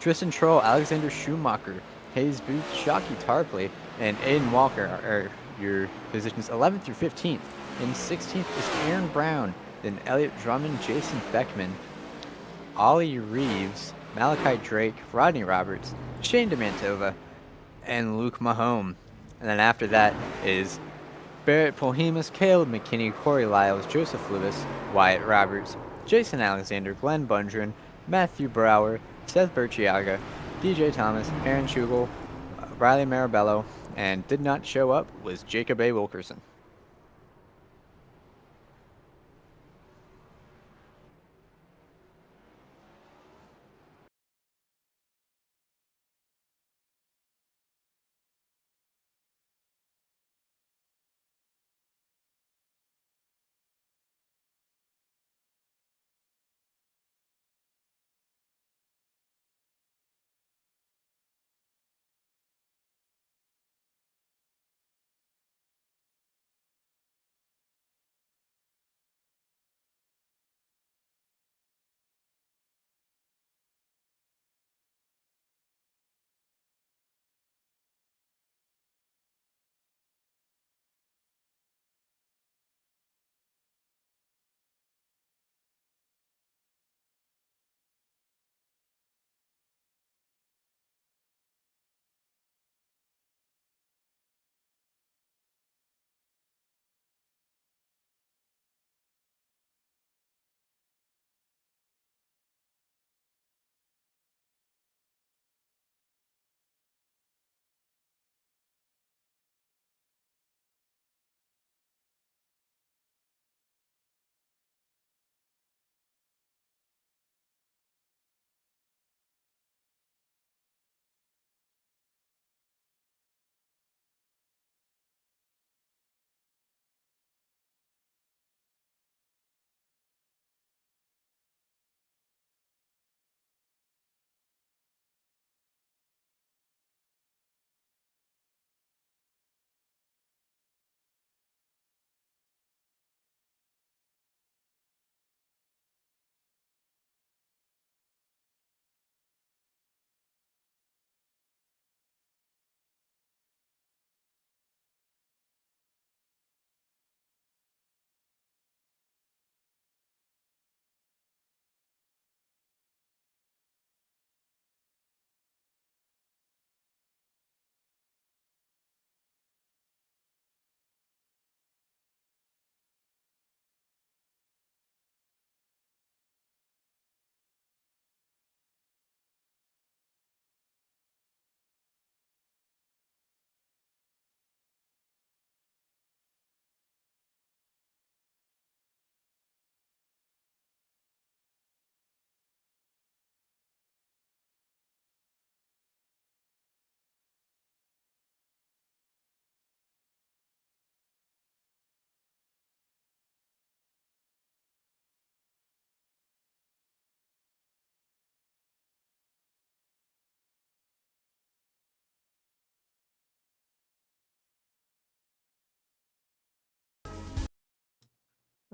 Tristan Troll, Alexander Schumacher, Hayes Booth, Shockey Tarpley, and Aiden Walker are your positions 11th through 15th. In 16th is Aaron Brown, then Elliott Drummond, Jason Beckman, Ollie Reeves, Malachi Drake, Rodney Roberts, Shane DeMantova, and Luke Mahone. And then after that is Barrett Polhemus, Caleb McKinney, Corey Lyles, Joseph Lewis, Wyatt Roberts, Jason Alexander, Glenn Bundren, Matthew Brower, Seth Berchiaga, DJ Thomas, Aaron Schugel, Riley Marabello, and did not show up was Jacob A. Wilkerson.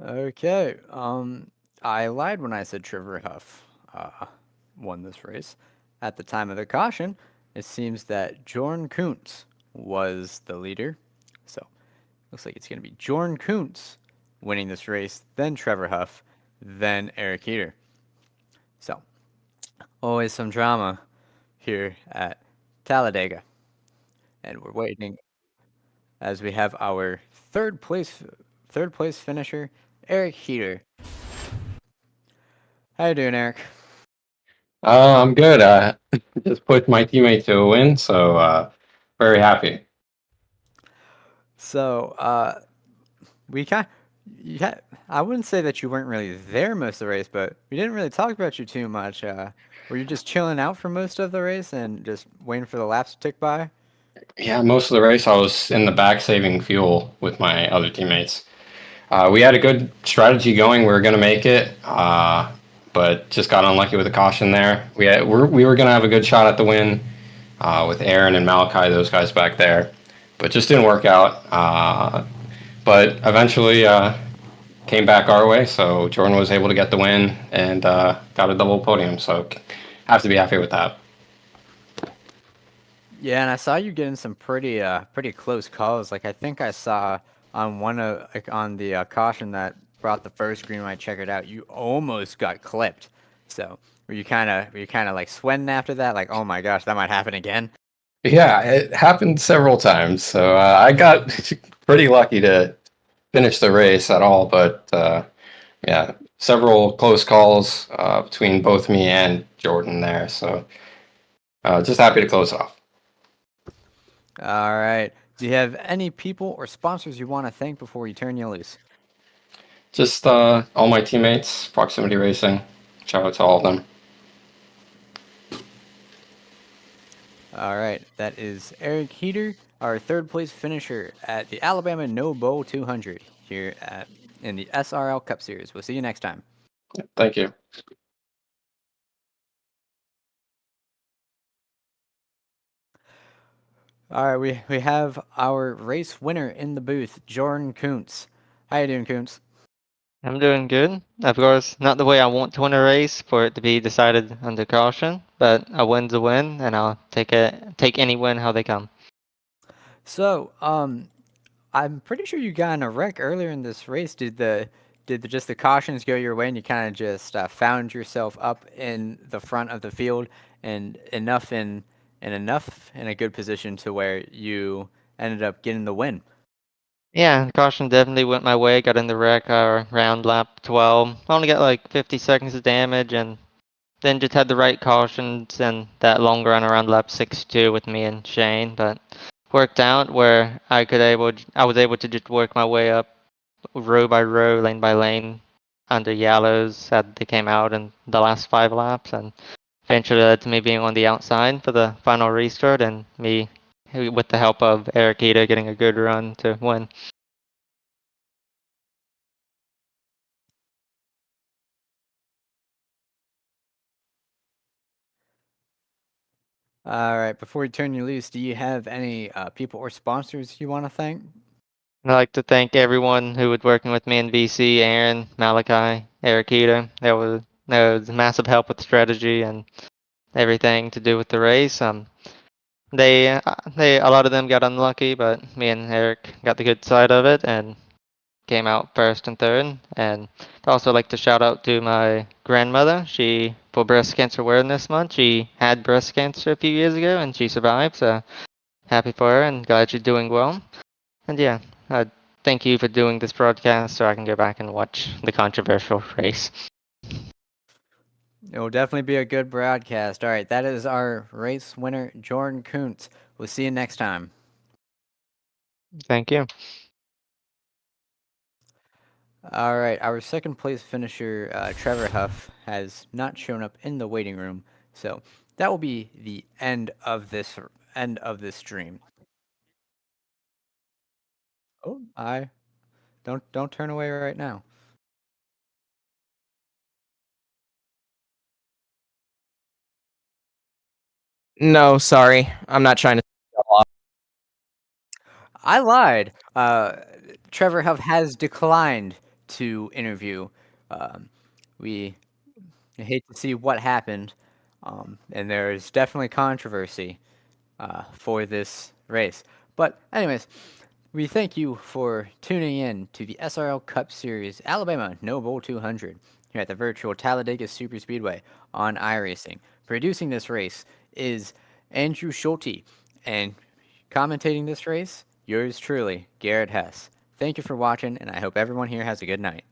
Okay, I lied when I said Trevor Huff won this race. At the time of the caution, it seems that Jordan Kuntz was the leader. So, looks like it's going to be Jordan Kuntz winning this race, then Trevor Huff, then Eric Heater. So, always some drama here at Talladega. And we're waiting as we have our third place finisher, Eric Heater. How you doing, Eric? I'm good. Just put my teammate to a win, so very happy. So, we kind yeah, I wouldn't say that you weren't really there most of the race, but we didn't really talk about you too much. Were you just chilling out for most of the race and just waiting for the laps to tick by? Yeah, most of the race I was in the back saving fuel with my other teammates. We had a good strategy going. We were going to make it, but just got unlucky with the caution there. We were going to have a good shot at the win with Aaron and Malachi, those guys back there, but just didn't work out. But eventually came back our way, so Jordan was able to get the win and got a double podium. So have to be happy with that. Yeah, and I saw you getting some pretty close calls. Like I think I saw on on the caution that brought the first green light checkered out, you almost got clipped. So were you kind of like sweating after that? Like, oh my gosh, that might happen again. Yeah, it happened several times. So I got pretty lucky to finish the race at all, but yeah, several close calls between both me and Jordan there. So just happy to close off. All right. Do you have any people or sponsors you want to thank before you turn you loose? Just all my teammates, Proximity Racing. Shout out to all of them. All right, that is Eric Heater, our third place finisher at the Alabama No Bowl 200 here in the SRL Cup Series. We'll see you next time. Thank you. All right, we have our race winner in the booth, Jordan Kuntz. How you doing, Kuntz? I'm doing good. Of course, not the way I want to win a race for it to be decided under caution, but a win's a win, and I'll take any win how they come. So, I'm pretty sure you got in a wreck earlier in this race. Just the cautions go your way, and you kind of just found yourself up in the front of the field, and enough in a good position to where you ended up getting the win. Yeah, the caution definitely went my way. Got in the wreck around lap 12. Only got like 50 seconds of damage, and then just had the right cautions and that long run around lap 62 with me and Shane. But worked out where I was able to just work my way up row by row, lane by lane, under yellows as they came out in the last 5 laps, and eventually led to me being on the outside for the final restart, and me, with the help of Eric Ito, getting a good run to win. All right, before we turn you loose, do you have any people or sponsors you want to thank? I'd like to thank everyone who was working with me in VC, Aaron, Malachi, Eric Ito. That was a massive help with strategy and everything to do with the race. A lot of them got unlucky, but me and Eric got the good side of it and came out first and third. And I'd also like to shout out to my grandmother. For Breast Cancer Awareness Month, she had breast cancer a few years ago and she survived. So happy for her and glad she's doing well. And yeah, thank you for doing this broadcast so I can go back and watch the controversial race. It will definitely be a good broadcast. All right, that is our race winner, Jordan Kuntz. We'll see you next time. Thank you. All right, our second place finisher, Trevor Huff, has not shown up in the waiting room, so that will be the end of this stream. Oh, I don't turn away right now. No, sorry. I'm not trying to. I lied. Trevor Huff has declined to interview. We hate to see what happened, and there is definitely controversy for this race. But anyways, we thank you for tuning in to the SRL Cup Series Alabama No Bowl 200. here at the virtual Talladega Superspeedway on iRacing. Producing this race is Andrew Schulte, and commentating this race, yours truly, Garrett Hess. Thank you for watching, and I hope everyone here has a good night.